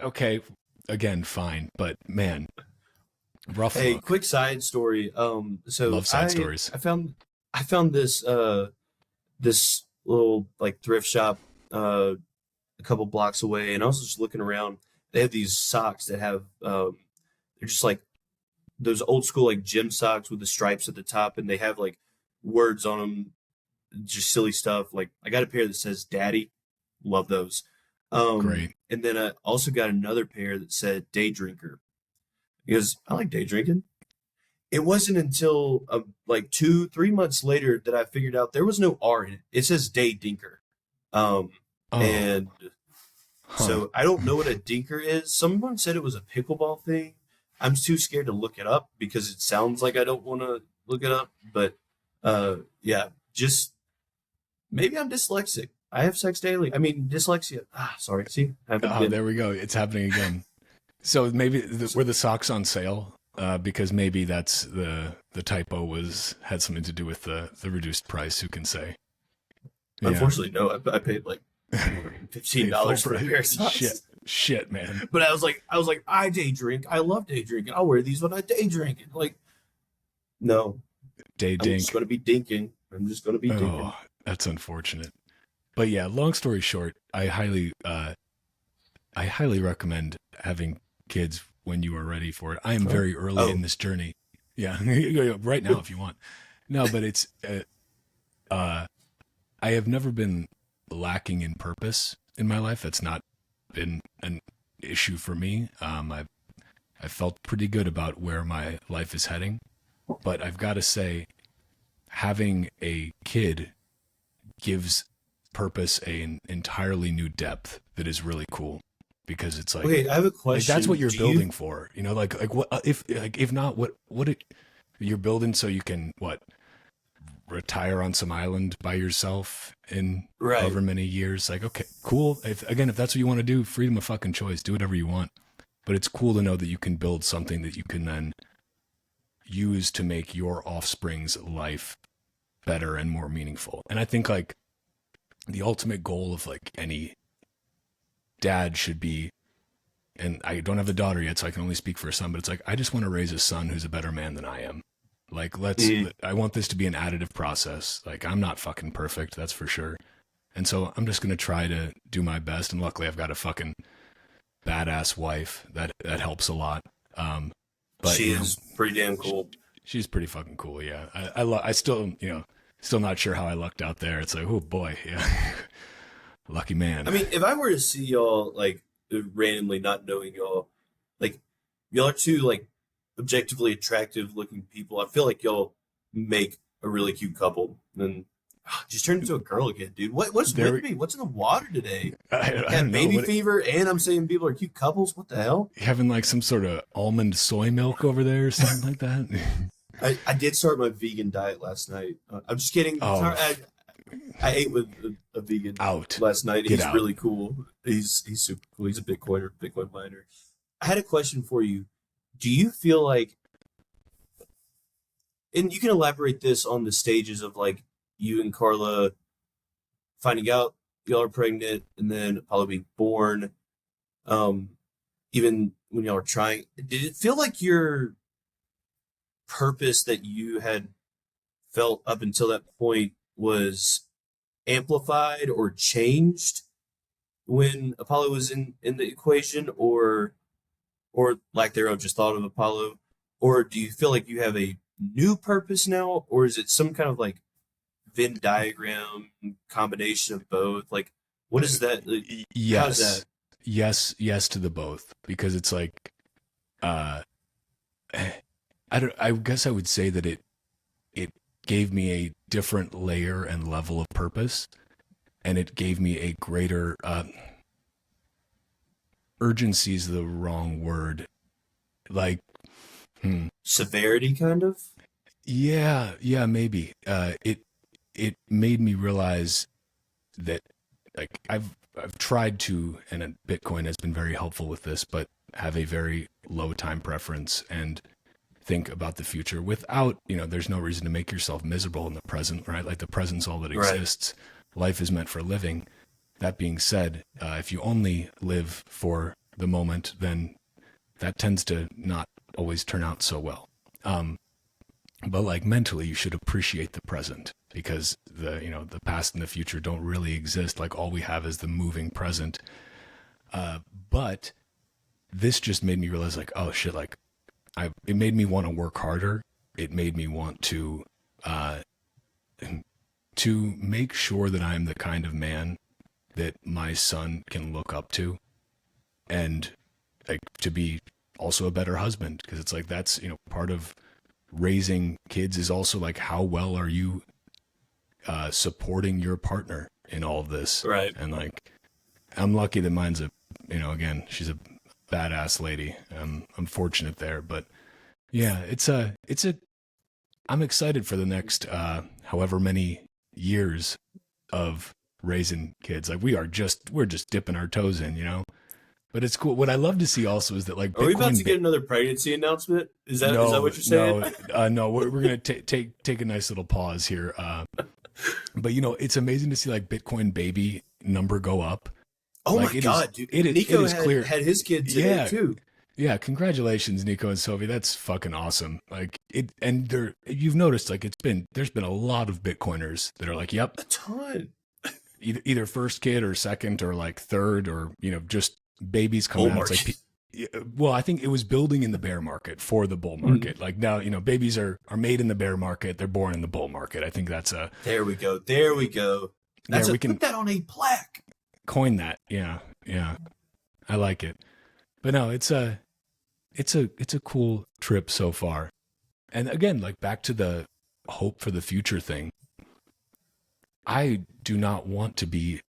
okay, again, fine, but man, rough Hey, look. quick side story. So Love side stories. I found this little like thrift shop a couple blocks away, and I was just looking around. They have these socks that have they're just like those old school like gym socks with the stripes at the top, and they have like words on them, just silly stuff. Like I got a pair that says "Daddy," love those. Great. And then I also got another pair that said "Day Drinker" because I like day drinking. It wasn't until like 2, 3 months later that I figured out there was no R in it. It says "Day Dinker," um, Oh, and huh. so I don't know what a dinker is. Someone said it was a pickleball thing. I'm too scared to look it up because it sounds like I don't want to look it up. But yeah, just maybe I'm dyslexic. I have sex daily. I mean, dyslexia. Sorry. See, happened Oh, again. there we go. It's happening again. So maybe So, were the socks on sale? Because maybe that's the typo had something to do with the reduced price. Who can say? Yeah. unfortunately, no. I paid like fifteen Paid full dollars for a pair of price. socks. Shit, man. But I day drink. I love day drinking. I'll wear these when I day drinking. Like, no, Day I'm just dink. gonna be dinking. I'm just gonna be dinking. Oh, that's unfortunate. But yeah, long story short, I highly recommend having kids when you are ready for it. I am Oh, very early in oh, this journey. Yeah, right now if you want. No, but it's uh, I have never been lacking in purpose in my life. That's not been an issue for me. I felt pretty good about where my life is heading, but I've got to say, having a kid gives purpose an entirely new depth that is really cool because it's okay. I have a like that's what question. you're Do you? building for, like what if not you're building so you can retire on some island by yourself in Right. however many years. Like, okay, cool. If that's what you want to do, freedom of fucking choice, do whatever you want. But it's cool to know that you can build something that you can then use to make your offspring's life better and more meaningful. And I think like the ultimate goal of like any dad should be, and I don't have a daughter yet, so I can only speak for a son, but it's like, I just want to raise a son who's a better man than I am. Like, Mm. I want this to be an additive process. Like, I'm not fucking perfect, that's for sure. And so I'm just going to try to do my best. And luckily, I've got a fucking badass wife that helps a lot. But, She is pretty damn cool. she's pretty fucking cool. Yeah. I still, still not sure how I lucked out there. It's like, oh boy. Yeah. Lucky man. I mean, if I were to see y'all like randomly not knowing y'all, like y'all are two like objectively attractive looking people, I feel like y'all make a really cute couple. And Just turned into a girl again, dude. What's There, with me? What's in the water today? I Yeah, don't know baby what fever, and I'm saying people are cute couples. What the hell? having like some sort of almond soy milk over there or something like that. I did start my vegan diet last night. I'm just kidding. Oh, I ate with a vegan out, last night. get He's out. really cool. He's super cool. He's a Bitcoin miner. I had a question for you. Do you feel like, and you can elaborate this on the stages of like you and Carla finding out y'all are pregnant and then Apollo being born, um, even when y'all are trying, did it feel like your purpose that you had felt up until that point was amplified or changed when Apollo was in the equation, or lack thereof, just thought of Apollo? Or do you feel like you have a new purpose now, or is it some kind of like Venn diagram combination of both? Like, what is that? Like, how's Yes, that? yes to the both, because it's like, uh, I guess I would say that it gave me a different layer and level of purpose, and it gave me a greater urgency is the wrong word. Like, Severity, kind of? yeah, maybe. It made me realize that, like, I've tried to, and Bitcoin has been very helpful with this, but have a very low time preference and think about the future without, there's no reason to make yourself miserable in the present, right? Like, the present's all that Right. exists. Life is meant for living. That being said, if you only live for the moment, then that tends to not always turn out so well. But like, mentally, you should appreciate the present, because the past and the future don't really exist. Like, all we have is the moving present. But this just made me realize, like, oh shit, like, it made me want to work harder. It made me want to make sure that I'm the kind of man that my son can look up to, and like to be also a better husband, because it's like, that's part of raising kids is also like, how well are you supporting your partner in all of this? Right. And like, I'm lucky that mine's again, she's a badass lady. I'm fortunate there, but yeah, it's a I'm excited for the next however many years of raising kids. Like, we're just dipping our toes in. But it's cool. What I love to see also is that, like, Are we about Bitcoin. to get another pregnancy announcement? Is that No, what you're saying? no. We're gonna take a nice little pause here. But it's amazing to see, like, Bitcoin baby number go up. Oh Like, my God, dude! it Nico is clear. had his kids in it too. Yeah, congratulations, Nico and Sophie. That's fucking awesome. Like, you've noticed, like, there's been a lot of Bitcoiners that are like, yep, A ton. either first kid or second or like third, or just babies coming Bull out. It's market. like, well, I think it was building in the bear market for the bull market. Like, now, babies are made in the bear market. They're born in the bull market. I think that's There we go. There we go. That's we can put that on a plaque. coin that. Yeah. I like it. But no, it's a cool trip so far. And again, like, back to the hope for the future thing. I do not want to be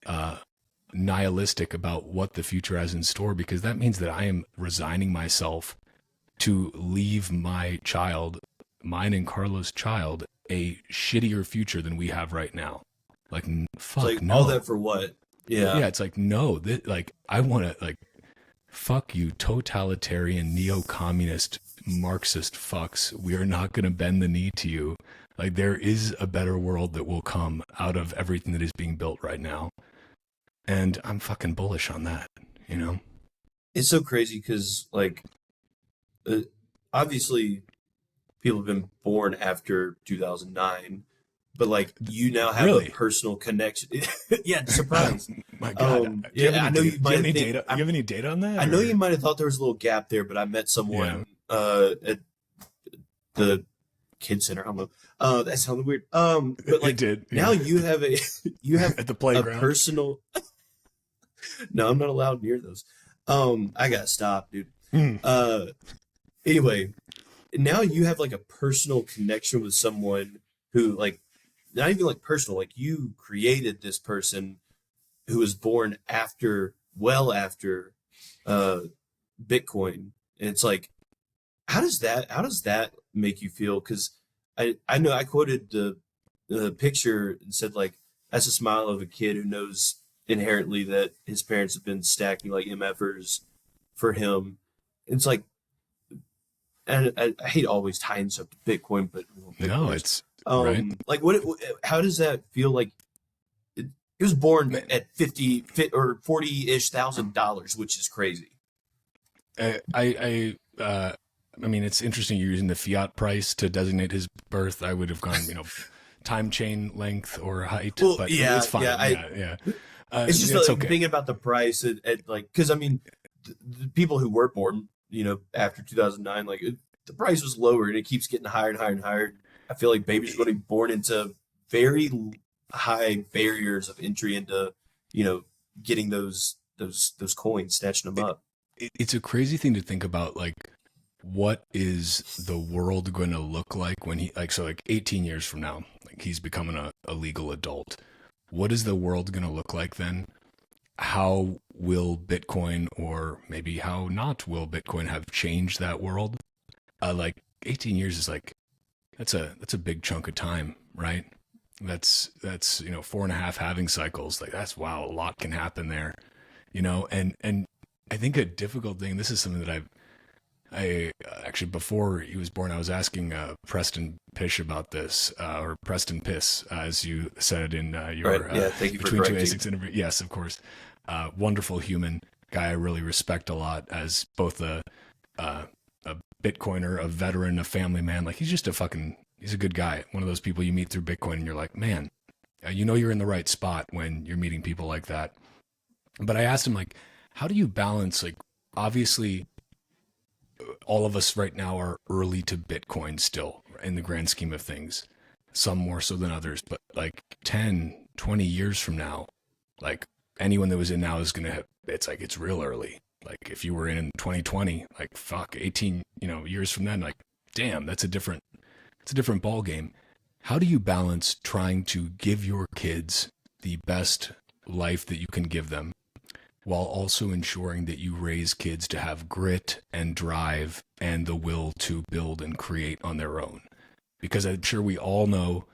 nihilistic about what the future has in store, because that means that I am resigning myself to leave my child, mine and Carla's child, a shittier future than we have right now. Like, fuck, It's like, no. all that for what? Yeah. It's like, no, like, I want to, like, fuck you, totalitarian, neo-communist, Marxist fucks. We are not going to bend the knee to you. Like, there is a better world that will come out of everything that is being built right now. And I'm fucking bullish on that, It's so crazy because, like, obviously, people have been born after 2009, but like, you now have Really? a personal connection. Yeah, surprise. My God. Do you have Yeah, I any know data- you do you might have any think- data? You have any data on that? I know or- you might have thought there was a little gap there, but I met someone at the kid center. I don't know. That sounded weird. But It like, did. now yeah. you have At the a playground. personal. No, I'm not allowed near those. I gotta stop, dude. Hmm. Anyway, now you have like a personal connection with someone who, like, not even like personal, like you created this person who was born after, well after, uh, Bitcoin. And it's like, how does that make you feel? Because I know I quoted the picture and said like that's a smile of a kid who knows inherently that his parents have been stacking like MFers for him. It's like, and I hate always tying stuff to Bitcoin, but No, Bitcoiners. it's right. Like how does that feel like? He was born at 50 or 40-ish thousand dollars, which is crazy. I mean, it's interesting you're using the fiat price to designate his birth. I would have gone, time chain length or height, Well, but yeah, it's fine. yeah, Yeah. it's just It's like okay. thinking about the price at like, because I mean, the people who were born, after 2009, like the price was lower and it keeps getting higher and higher and higher. I feel like babies are going to be born into very high barriers of entry into, getting those coins, snatching them up. It's a crazy thing to think about, like, what is the world going to look like when like 18 years from now, like he's becoming a legal adult. What is the world going to look like then? How will Bitcoin, or maybe how not will Bitcoin, have changed that world? Like 18 years is like, that's a big chunk of time, right? That's 4.5 halving cycles. Like that's, wow, a lot can happen there, and I think a difficult thing, this is something that I actually, before he was born, I was asking Preston Pish about this, or Preston Piss, as you said in your Right. Yeah. Thank you for Between Two correcting. Asics interview. Yes, of course. Wonderful human guy. I really respect a lot as both a Bitcoiner, a veteran, a family man. Like he's a good guy. One of those people you meet through Bitcoin and you're like, man, you're in the right spot when you're meeting people like that. But I asked him, like, how do you balance, like, obviously all of us right now are early to Bitcoin still in the grand scheme of things, some more so than others, but like 10, 20 years from now, like anyone that was in now is going to have, it's like, it's real early. Like if you were in 2020, like fuck, 18, years from then, like, damn, it's a different ball game. How do you balance trying to give your kids the best life that you can give them, while also ensuring that you raise kids to have grit and drive and the will to build and create on their own? Because I'm sure we all know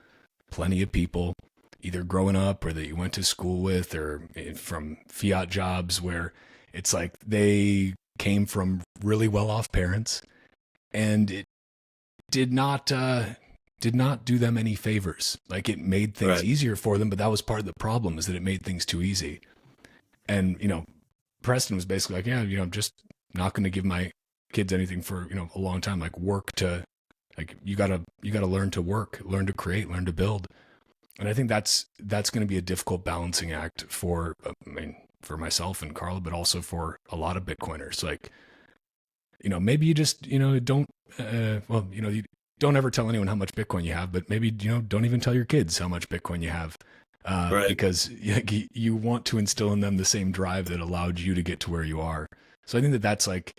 plenty of people, either growing up or that you went to school with, or from fiat jobs, where it's like they came from really well-off parents, and it did not do them any favors. Like it made things Right. easier for them, but that was part of the problem, is that it made things too easy. And, Preston was basically like, yeah, I'm just not going to give my kids anything for, a long time. Like you gotta learn to work, learn to create, learn to build. And I think that's going to be a difficult balancing act for myself and Carla, but also for a lot of Bitcoiners. Like, maybe you just, don't, you don't ever tell anyone how much Bitcoin you have, but maybe, don't even tell your kids how much Bitcoin you have. Right. Because you want to instill in them the same drive that allowed you to get to where you are. So I think that's like,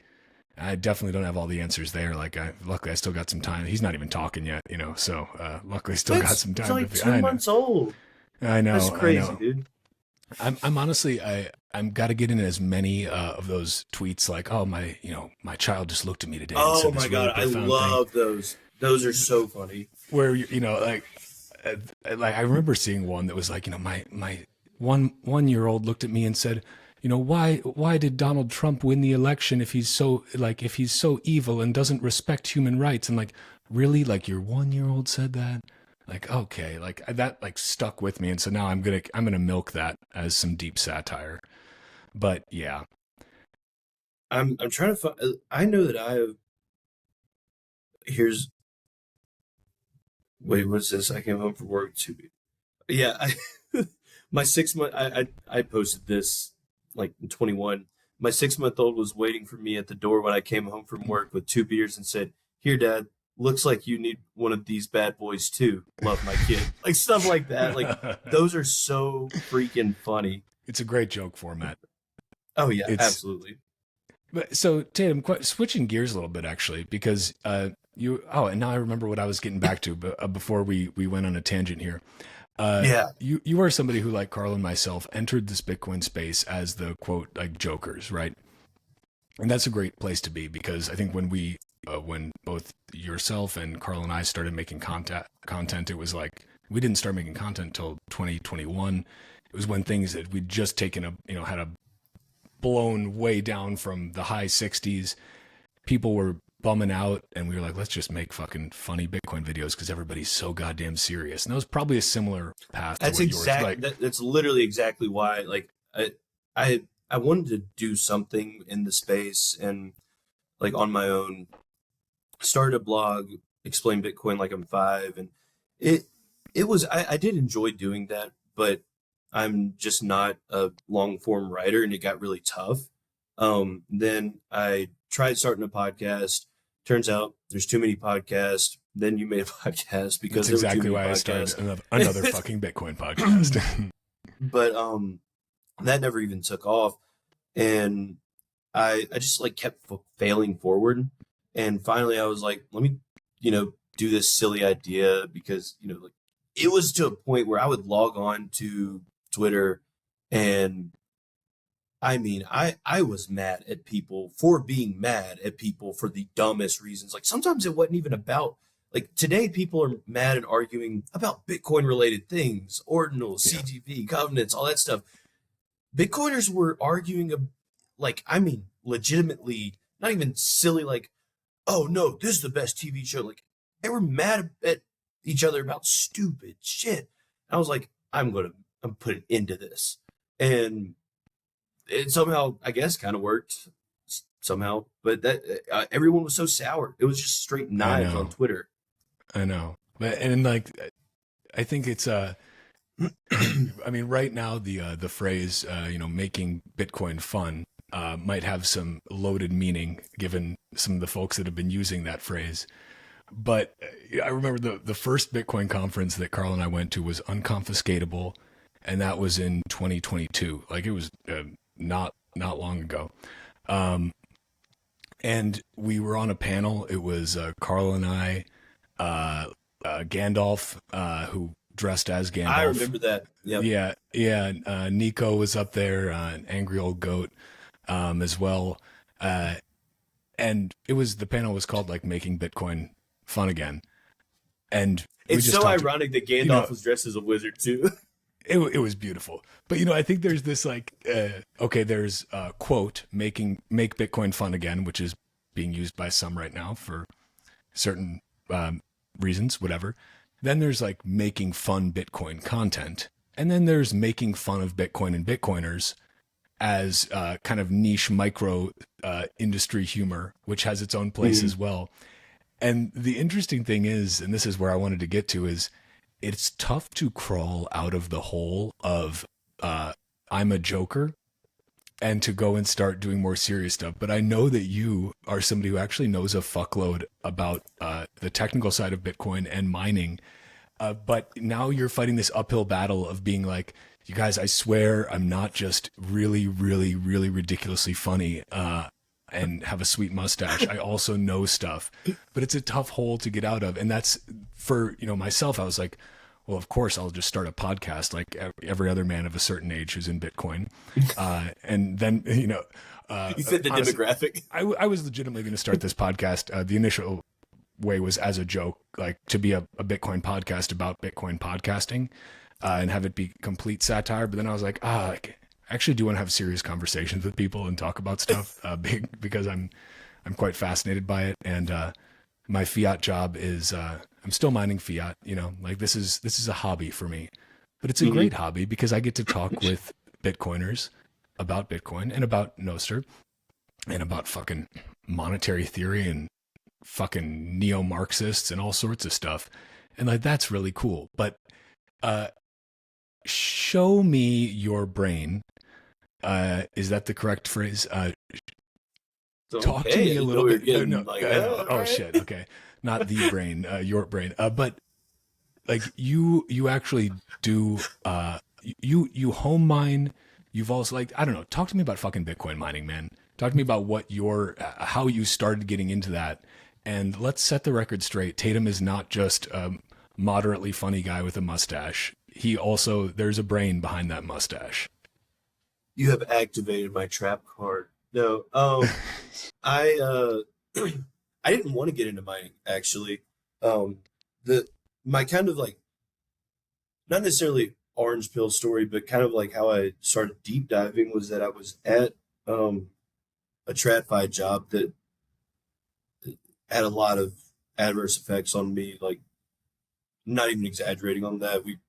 I definitely don't have all the answers there. Like luckily I still got some time. He's not even talking yet, so luckily I still got some time. It's like 2 months old. I know. That's crazy, dude. I'm honestly, I'm got to get in as many of those tweets like, oh, my child just looked at me today and Oh said this my really God. I profound love thing. those. Those are so funny. Where, like I remember seeing one that was like, my 1-year-old looked at me and said, why did Donald Trump win the election if he's so evil and doesn't respect human rights? And like, really, like your 1-year-old said that? Like, okay, like that like stuck with me, and so now I'm gonna milk that as some deep satire. But yeah, I'm trying to find. I know that I have. Here's. Wait, what's this? I came home from work too. Yeah, my 6 month. I posted this like in 21. My 6 month old was waiting for me at the door when I came home from work with 2 beers and said, "Here, Dad. Looks like you need one of these bad boys too. Love, my kid." Like stuff like that. Like those are so freaking funny. it's a great joke format. Oh yeah, It's absolutely. But so Tatum, switching gears a little bit actually, because and now I remember what I was getting back to, but before we went on a tangent here. Yeah. You are somebody who, like Carl and myself, entered this Bitcoin space as the quote, like, jokers, right? And that's a great place to be, because I think when both yourself and Carl and I started making content, it was like, we didn't start making content until 2021. It was when things that we'd just taken had a blown way down from the high 60s. People were bumming out, and we were like, let's just make fucking funny Bitcoin videos because everybody's so goddamn serious. And that was probably a similar path. That's to what yours, that's literally exactly why. Like, I wanted to do something in the space, and like on my own, started a blog, explain Bitcoin like I'm 5, and it was I did enjoy doing that, but I'm just not a long form writer, and it got really tough. Then I tried starting a podcast. Turns out there's too many podcasts. Then you made a podcast because that's there exactly were too many why podcasts. I started another fucking Bitcoin podcast. But that never even took off, and I just like kept failing forward. And finally I was like, let me do this silly idea, because like, it was to a point where I would log on to Twitter, and I mean, I was mad at people for being mad at people for the dumbest reasons. Like, sometimes it wasn't even about, like, today people are mad and arguing about Bitcoin related things, ordinals, CGV, covenants, all that stuff. Bitcoiners were arguing, like, I mean, legitimately, not even silly, like, oh no, this is the best TV show. Like, they were mad at each other about stupid shit. And I was like, I'm put an end to this. And it somehow, I guess, kind of worked somehow, but that everyone was so sour. It was just straight knives on Twitter. I know, and like, I think it's I mean, right now the phrase making Bitcoin fun might have some loaded meaning given some of the folks that have been using that phrase. But I remember the first Bitcoin conference that Carl and I went to was Unconfiscatable, and that was in 2022. Like, it was not long ago. And we were on a panel. It was Carl and I, Gandalf, who dressed as Gandalf. I remember that. Yep. Yeah. Nico was up there, an angry old goat, as well. And the panel was called, like, Making Bitcoin Fun Again. And it's so ironic that Gandalf was dressed as a wizard too. It was beautiful. But, I think there's this, like, there's quote, make Bitcoin fun again, which is being used by some right now for certain reasons, whatever. Then there's, like, making fun Bitcoin content. And then there's making fun of Bitcoin and Bitcoiners as kind of niche micro industry humor, which has its own place as well. And the interesting thing is, and this is where I wanted to get to, is it's tough to crawl out of the hole of I'm a joker and to go and start doing more serious stuff. But I know that you are somebody who actually knows a fuckload about the technical side of Bitcoin and mining. But now you're fighting this uphill battle of being like, you guys, I swear I'm not just really, really, really ridiculously funny and have a sweet mustache. I also know stuff, but it's a tough hole to get out of. And that's for, myself, I was like, well, of course I'll just start a podcast like every other man of a certain age who's in Bitcoin. And then, you fit the honestly, demographic. I was legitimately going to start this podcast. The initial way was as a joke, like to be a Bitcoin podcast about Bitcoin podcasting and have it be complete satire. But then I was like, I actually do want to have serious conversations with people and talk about stuff because I'm quite fascinated by it. And my fiat job is I'm still mining fiat. Like this is a hobby for me, but it's a great hobby because I get to talk with Bitcoiners about Bitcoin and about Nostr and about fucking monetary theory and fucking neo-Marxists and all sorts of stuff. And like, that's really cool. But show me your brain. Is that the correct phrase? Talk to me a little bit. Shit. Okay. Not the brain, your brain. But like you actually do, you home mine. You've also like, I don't know, talk to me about fucking Bitcoin mining, man. Talk to me about how you started getting into that And let's set the record straight. Tatum is not just a moderately funny guy with a mustache. There's a brain behind that mustache. You have activated my trap card. No, I I didn't want to get into mining actually. The my kind of like not necessarily orange pill story, but kind of like how I started deep diving was that I was at a TradFi job that had a lot of adverse effects on me. Like, not even exaggerating on that. We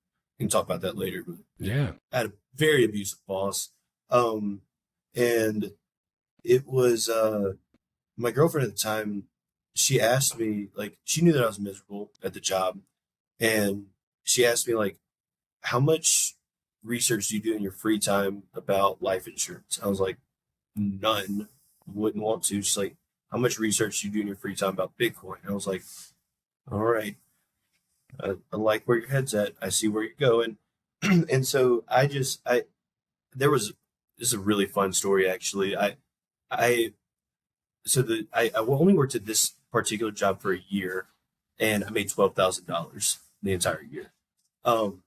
can talk about that later. But Yeah. I had a very abusive boss, and it was my girlfriend at the time. She asked me, like, she knew that I was miserable at the job, and she asked me, like, how much research do you do in your free time about life insurance? I was like, none. Wouldn't want to. She's like, how much research do you do in your free time about Bitcoin? I was like, all right, I like where your head's at. I see where you're going. And so there was, this is a really fun story actually. I, I only worked at this particular job for a year, and I made $12,000 the entire year. Um,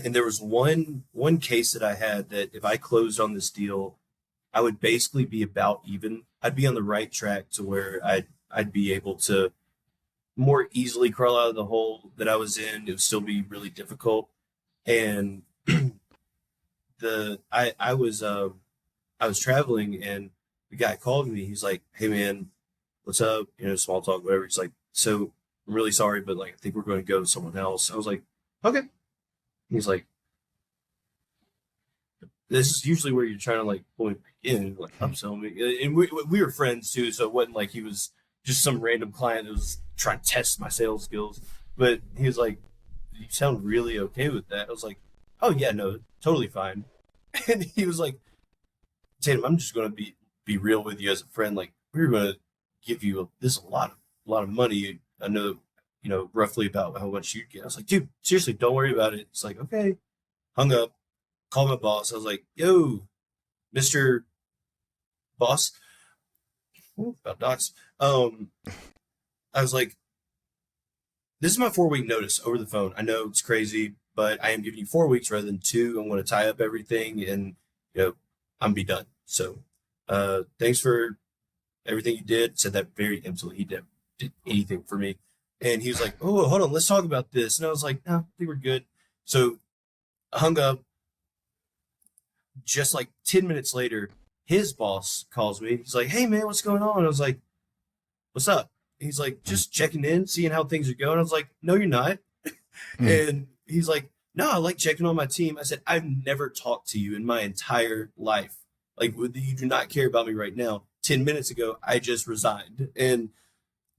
and there was one case that I had that if I closed on this deal, I would basically be about even. I'd be on the right track to where I'd be able to more easily crawl out of the hole that I was in. It would still be really difficult. And I was traveling, and the guy called me. He's like, "Hey man, what's up?" Small talk, whatever. He's like, "So I'm really sorry, but like I think we're going to go to someone else." I was like, "Okay." He's like, "This is usually where you're trying to like pull me back in, like upsell me." And we were friends too, so it wasn't like he was just some random client that was trying to test my sales skills. But he was like, "You sound really okay with that." I was like, "Oh yeah, no, totally fine." And he was like, "Tatum, I'm just going to be real with you as a friend. Like we're going to give you a lot of money. I know, roughly about how much you get." I was like, "Dude, seriously, don't worry about it." It's like, okay. Hung up, called my boss. I was like, "Yo, Mr. Boss," ooh, about docs. I was like, "This is my 4 week notice over the phone. I know it's crazy, but I am giving you 4 weeks rather than two. I'm going to tie up everything, and I'm be done. So, thanks for everything you did." Said that very emptily. He did anything for me, and he was like, "Oh, hold on, let's talk about this." And I was like, "No, I think we're good." So I hung up. Just like 10 minutes later, his boss calls me. He's like, "Hey man, what's going on?" I was like, "What's up?" He's like, "Just checking in, seeing how things are going." I was like, "No, you're not." And he's like, "No, I like checking on my team." I said, "I've never talked to you in my entire life. Like, you do not care about me right now. 10 minutes ago, I just resigned." And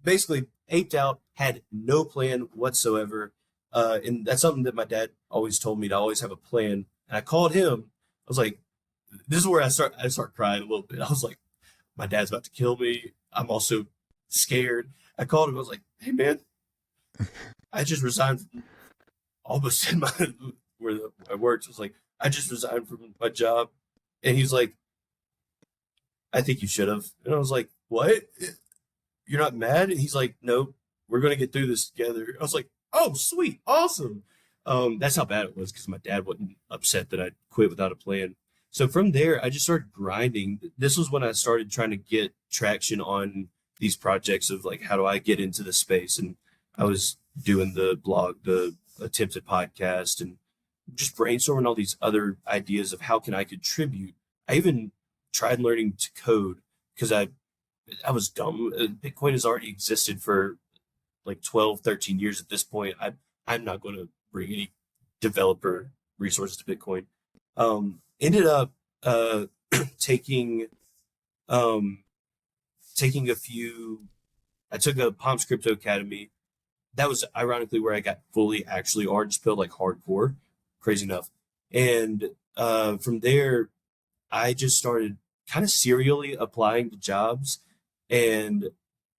basically aped out, had no plan whatsoever. And that's something that my dad always told me, to always have a plan. And I called him. I was like, this is where I start crying a little bit. I was like, my dad's about to kill me. I'm also scared. I called him. I was like, "Hey man, I just resigned from almost in my where I worked." I was like, "I just resigned from my job," and he's like, "I think you should have." And I was like, "What? You're not mad?" And he's like, "No, we're gonna get through this together." I was like, "Oh, sweet, awesome." That's how bad it was because my dad wasn't upset that I quit without a plan. So from there, I just started grinding. This was when I started trying to get traction on these projects of like, how do I get into the space? And I was doing the blog, the attempted podcast, and just brainstorming all these other ideas of how can I contribute. I even tried learning to code because I was dumb. Bitcoin has already existed for like 12, 13 years at this point. I'm not going to bring any developer resources to Bitcoin. Ended up taking um, taking a few. I took a Palms Crypto Academy. That was ironically where I got fully actually orange pill, like hardcore, crazy enough. And from there, I just started kind of serially applying to jobs. And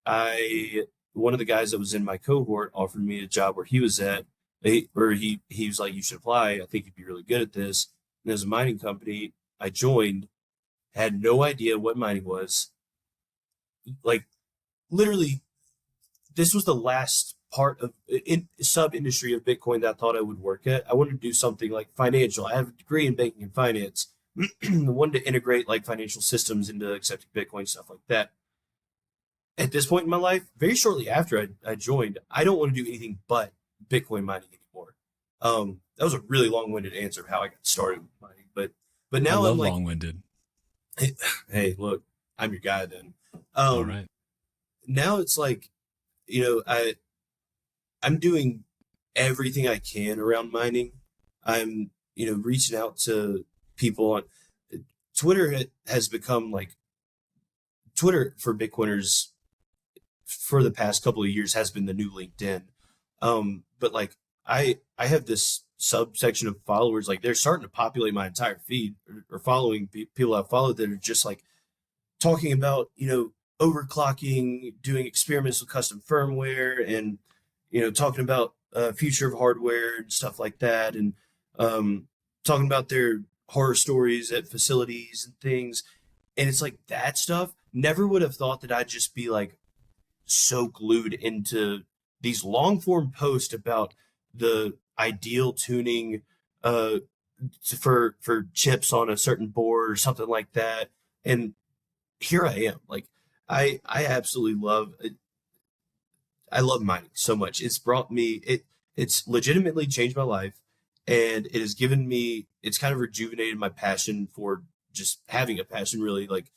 I one of the guys that was in my cohort offered me a job where he was at. He was like, "You should apply. I think you'd be really good at this." And there's a mining company. I joined, had no idea what mining was. Like literally this was the last part of in sub industry of Bitcoin that I thought I would work at. I wanted to do something like financial. I have a degree in banking and finance. I wanted to integrate like financial systems into accepting Bitcoin, stuff like that. At this point in my life, very shortly after I joined, I don't want to do anything but Bitcoin mining anymore. That was a really long-winded answer of how I got started with mining, but I now I'm love like, long-winded. hey, look, I'm your guy then. All right. Now it's like, you know, I'm doing everything I can around mining. I'm, reaching out to people on Twitter. Has become like Twitter for Bitcoiners for the past couple of years has been the new LinkedIn. But like I have this subsection of followers, like they're starting to populate my entire feed or following people I've followed that are just like talking about, overclocking, doing experiments with custom firmware and, talking about future of hardware and stuff like that. And talking about their horror stories at facilities and things. And it's like that stuff. Never would have thought that I'd just be like so glued into these long form posts about the ideal tuning for chips on a certain board or something like that. And here I am. Like I absolutely love it. I love mining so much. It's brought me it's legitimately changed my life, and it has given me it's kind of rejuvenated my passion for just having a passion really. Like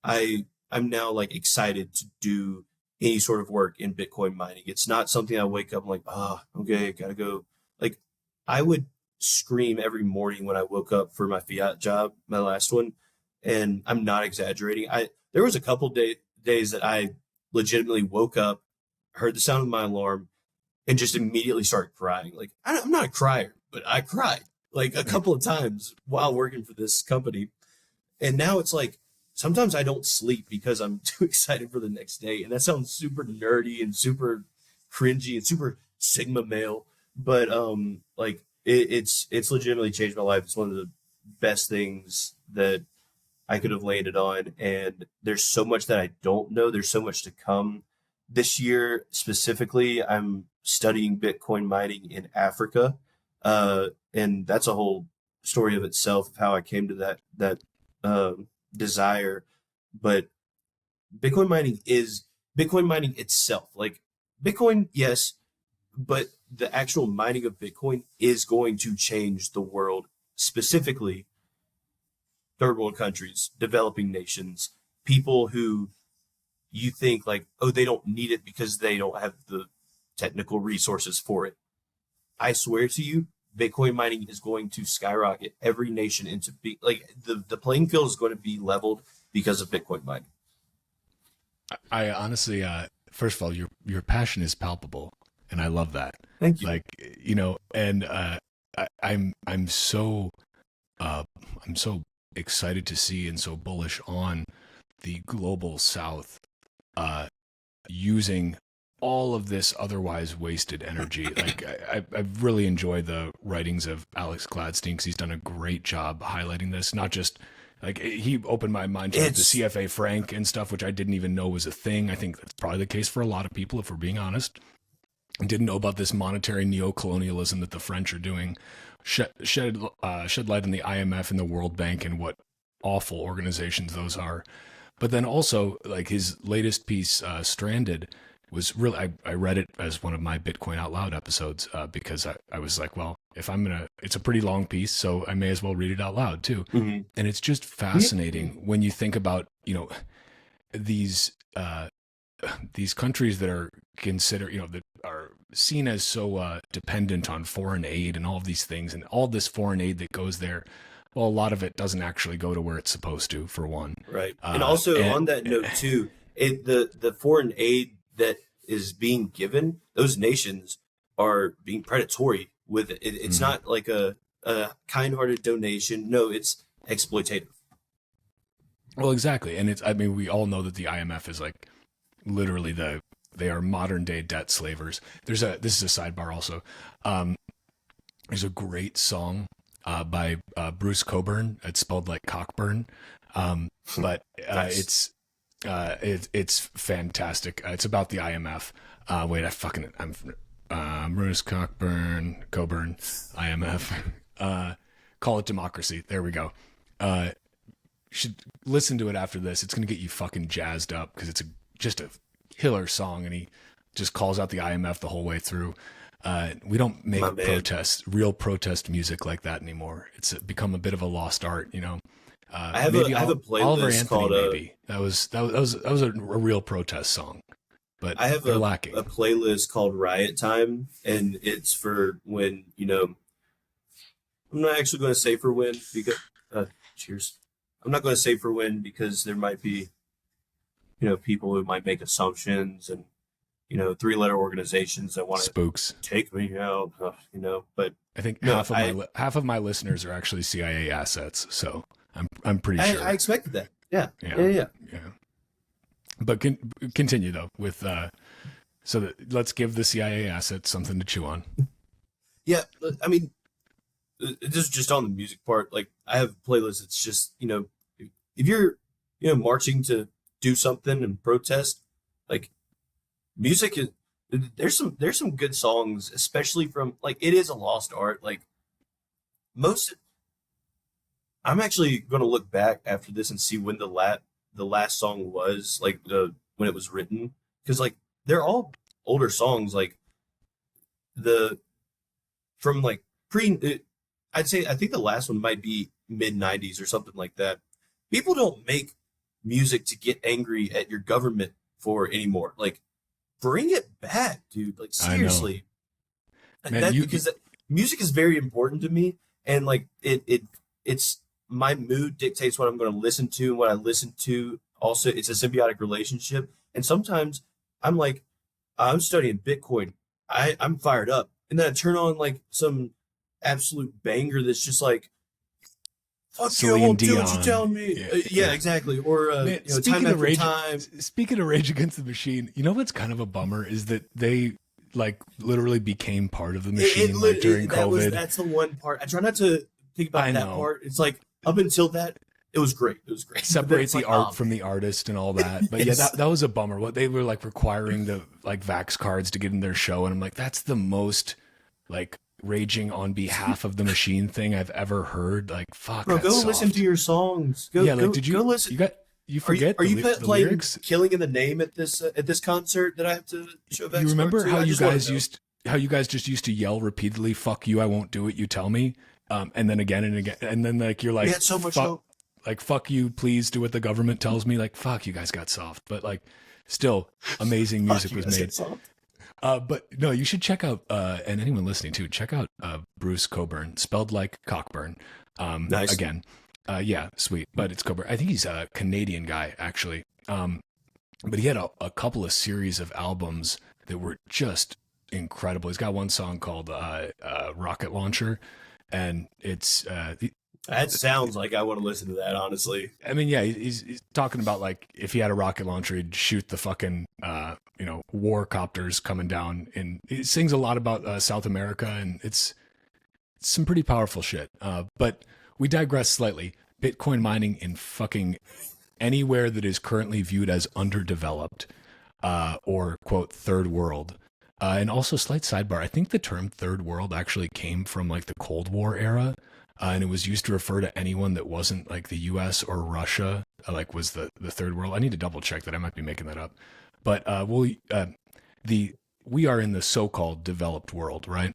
I'm now like excited to do any sort of work in Bitcoin mining. It's not something I wake up and like, okay, gotta go. Like I would scream every morning when I woke up for my fiat job, my last one, and I'm not exaggerating. There was a couple days that I legitimately woke up, heard the sound of my alarm, and just immediately started crying. Like I'm not a crier, but I cried like a couple of times while working for this company. And now it's like sometimes I don't sleep because I'm too excited for the next day. And that sounds super nerdy and super cringy and super Sigma male. But like it's legitimately changed my life. It's one of the best things that I could have landed on. And there's so much that I don't know. There's so much to come. This year specifically, I'm studying Bitcoin mining in Africa. And that's a whole story of itself of how I came to that desire. But Bitcoin mining is Bitcoin mining itself. Like Bitcoin, yes, but the actual mining of Bitcoin is going to change the world, specifically third world countries, developing nations, people who you think like, oh, they don't need it because they don't have the technical resources for it. I swear to you, Bitcoin mining is going to skyrocket every nation into like the playing field is going to be leveled because of Bitcoin mining. I honestly, first of all, your passion is palpable, and I love that. Thank you. Like, and I'm so excited to see and so bullish on the global South using all of this otherwise wasted energy. Like I've really enjoyed the writings of Alex Gladstein because he's done a great job highlighting this. Not just like he opened my mind to the CFA Franc and stuff, which I didn't even know was a thing. I think that's probably the case for a lot of people, if we're being honest. I didn't know about this monetary neo-colonialism that the French are doing. Shed light on the IMF and the World Bank and what awful organizations those are. But then also, like his latest piece, Stranded, was really, I read it as one of my Bitcoin Out Loud episodes because I was like, well, if I'm going to, it's a pretty long piece, so I may as well read it out loud too. Mm-hmm. And it's just fascinating when you think about, these countries that are considered, that are seen as so dependent on foreign aid and all of these things and all this foreign aid that goes there. Well, a lot of it doesn't actually go to where it's supposed to, for one. Right. And also on that note too, the foreign aid that is being given, those nations are being predatory with it. It's not like a kind-hearted donation. No, it's exploitative. Well, exactly. And we all know that the IMF is like literally they are modern day debt slavers. This is a sidebar also. There's a great song by Bruce Cockburn. It's spelled like Cockburn. But Nice. it's It's fantastic. It's about the IMF. I'm Bruce Coburn, IMF. Call it democracy. There we go. You should listen to it after this. It's gonna get you fucking jazzed up because it's just a killer song, and he just calls out the IMF the whole way through. We don't make real protest music like that anymore. It's become a bit of a lost art, you know. I have a playlist Oliver Anthony, called maybe that was a real protest song, but I have they're lacking. A playlist called Riot Time, and it's for when, you know, I'm not actually going to say for when because cheers. I'm not going to say for when because there might be, you know, people who might make assumptions and, you know, 3-letter organizations that want spooks to take me out, you know. But I think half of my listeners are actually CIA assets, so I'm pretty sure. I expected that. Yeah. But continue though with let's give the CIA assets something to chew on. Yeah, I mean, this is just on the music part. Like, I have a playlist. It's just, you know, if you're, you know, marching to do something and protest, like, music is there's some good songs, especially from, like, it is a lost art. Like, I'm actually going to look back after this and see when the last song was, like, when it was written, because, like, they're all older songs, like from like I think the last one might be mid-90s or something like that. People don't make music to get angry at your government for anymore. Like, bring it back, dude. Like, seriously. Man, because music is very important to me, and, like, it's my mood dictates what I'm going to listen to, and what I listen to also, it's a symbiotic relationship. And sometimes I'm like, I'm studying Bitcoin. I'm fired up, and then I turn on, like, some absolute banger that's just like, fuck you, I won't do what you tell me. Yeah, exactly. Or man, you know, speaking of Rage Against the Machine, you know what's kind of a bummer is that they, like, literally became part of the machine during COVID. That's the one part. I try not to think about that part. It's like, up until that, it was great. It was great. Separate the art from the artist and all that. But yes. Yeah, that was a bummer. What they were, like, requiring the, like, Vax cards to get in their show, and I'm like, that's the most, like, raging on behalf of the machine thing I've ever heard. Like, fuck. Bro, go listen to your songs. Did you go listen? You forget? Are you playing lyrics? "Killing in the Name" at this concert that I have to show Vax? You remember how you guys just used to yell repeatedly, "Fuck you, I won't do it. You tell me." And then again and again, and then, like, you're like, we had so much hope. Like, fuck you, please do what the government tells me. Like, fuck, you guys got soft. But, like, still, amazing music was made. But no, you should check out, and anyone listening too, check out Bruce Coburn, spelled like Cockburn. Nice. Again, yeah, sweet, but it's Coburn. I think he's a Canadian guy, actually. But he had a couple of series of albums that were just incredible. He's got one song called Rocket Launcher, and it's that sounds like I want to listen to that, honestly. I mean, yeah, he's talking about, like, if he had a rocket launcher, he'd shoot the fucking, you know, war copters coming down. And he sings a lot about South America, and it's some pretty powerful shit. But we digress slightly. Bitcoin mining in fucking anywhere that is currently viewed as underdeveloped or, quote, third world. And also, slight sidebar, I think the term third world actually came from, like, the Cold War era. And it was used to refer to anyone that wasn't, like, the U.S. or Russia, like, was the third world. I need to double check that. I might be making that up. But we are in the so-called developed world, right?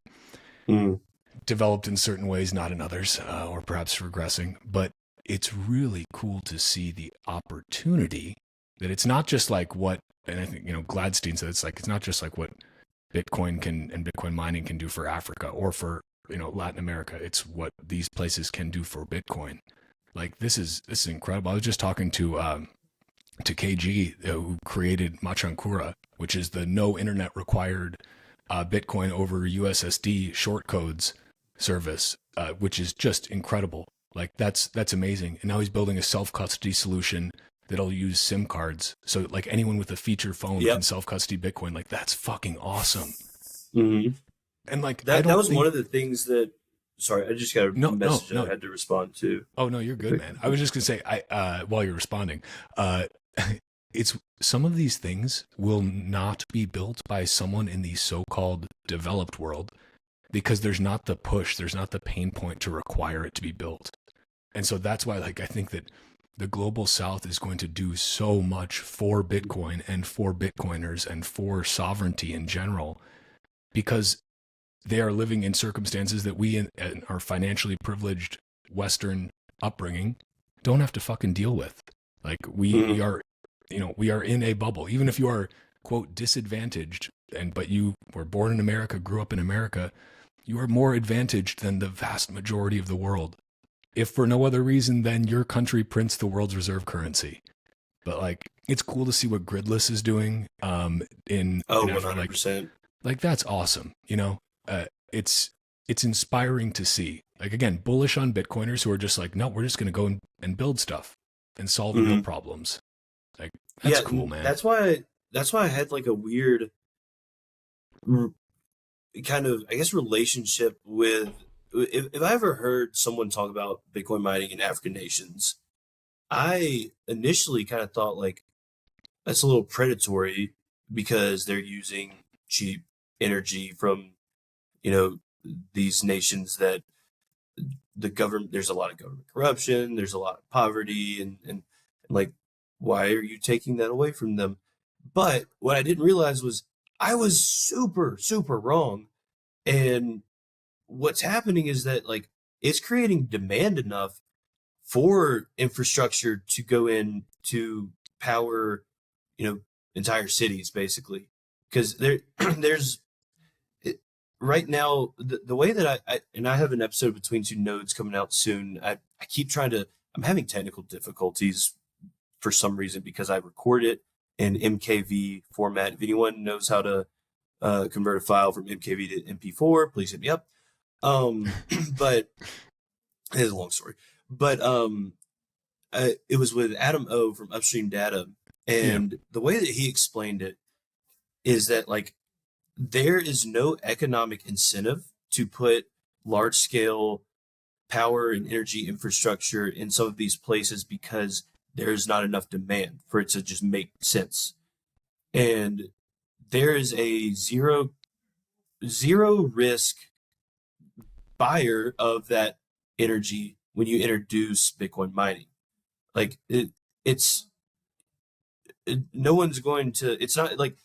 Mm. Developed in certain ways, not in others, or perhaps regressing. But it's really cool to see the opportunity that it's not just like what, and I think, you know, Gladstein said, it's not just like what Bitcoin and Bitcoin mining can do for Africa or for, you know, Latin America. It's what these places can do for Bitcoin. Like, this is incredible. I was just talking to KG, who created Machankura, which is the no internet required Bitcoin over USSD short codes service, which is just incredible. Like, that's amazing. And now he's building a self-custody solution that'll use SIM cards. So, like, anyone with a feature phone can self-custody Bitcoin. Like, that's fucking awesome. Mm-hmm. And, like, that was one of the things that, sorry, I just got a message that I had to respond to. Oh, no, you're good, man. I was just going to say, while you're responding, it's some of these things will not be built by someone in the so-called developed world because there's not the push, there's not the pain point to require it to be built. And so that's why, like, I think that the global south is going to do so much for Bitcoin and for Bitcoiners and for sovereignty in general, because they are living in circumstances that we in our financially privileged Western upbringing don't have to fucking deal with. Like we are, we are in a bubble. Even if you are, quote, disadvantaged, but you were born in America, grew up in America, you are more advantaged than the vast majority of the world. If for no other reason than your country prints the world's reserve currency. But like, it's cool to see what Gridless is doing. In 100%. like that's awesome. It's inspiring to see. Like, again, bullish on Bitcoiners who are just like, no, we're just going to go and build stuff and solve real problems. Like, that's cool, man. That's why I had like a weird kind of, I guess, relationship with, if I ever heard someone talk about Bitcoin mining in African nations, I initially kind of thought like that's a little predatory because they're using cheap energy from, these nations that the government, there's a lot of government corruption, there's a lot of poverty, and like, why are you taking that away from them? But what I didn't realize was I was super, super wrong. And what's happening is that like it's creating demand enough for infrastructure to go in to power, entire cities basically. Because there's right now the way that I have an episode Between Two Nodes coming out soon. I keep I'm having technical difficulties for some reason because I record it in MKV format. If anyone knows how to convert a file from MKV to MP4, please hit me up. But it's a long story. But it was with Adam O from Upstream Data, and the way that he explained it is that like there is no economic incentive to put large scale power and energy infrastructure in some of these places because there's not enough demand for it to just make sense. And there is a zero risk buyer of that energy when you introduce Bitcoin mining. Like no one's going to, it's not like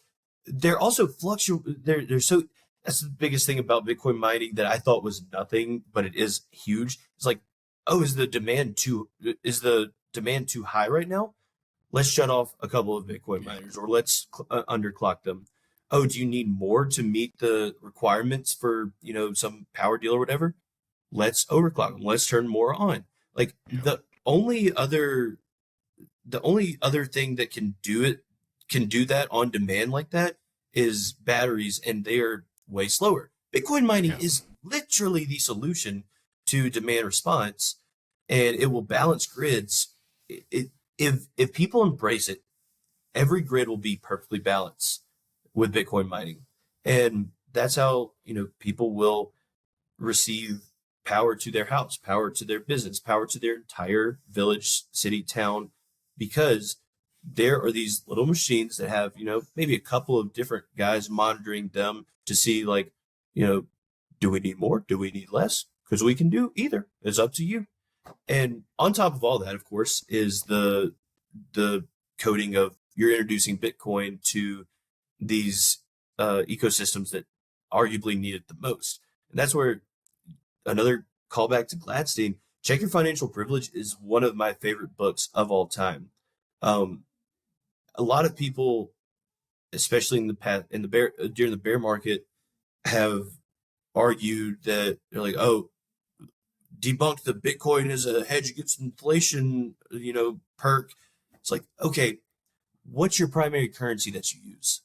they're also they're so, that's the biggest thing about Bitcoin mining that I thought was nothing, but it is huge. It's like, oh, is the demand too high right now? Let's shut off a couple of Bitcoin miners, or let's underclock them. Oh, do you need more to meet the requirements for, some power deal or whatever? Let's overclock them. Let's turn more on. Like the only other thing that can do that on demand like that is batteries, and they are way slower. Bitcoin mining is literally the solution to demand response, and it will balance grids. If people embrace it, every grid will be perfectly balanced with Bitcoin mining. And that's how, people will receive power to their house, power to their business, power to their entire village, city, town, because there are these little machines that have, maybe a couple of different guys monitoring them to see like, do we need more? Do we need less? Because we can do either. It's up to you. And on top of all that, of course, is the coding of you're introducing Bitcoin to these ecosystems that arguably need it the most. And that's where another callback to Gladstein, Check Your Financial Privilege is one of my favorite books of all time. A lot of people, especially during the bear market, have argued that they're like, oh, debunk the Bitcoin as a hedge against inflation, perk. It's like, okay, what's your primary currency that you use?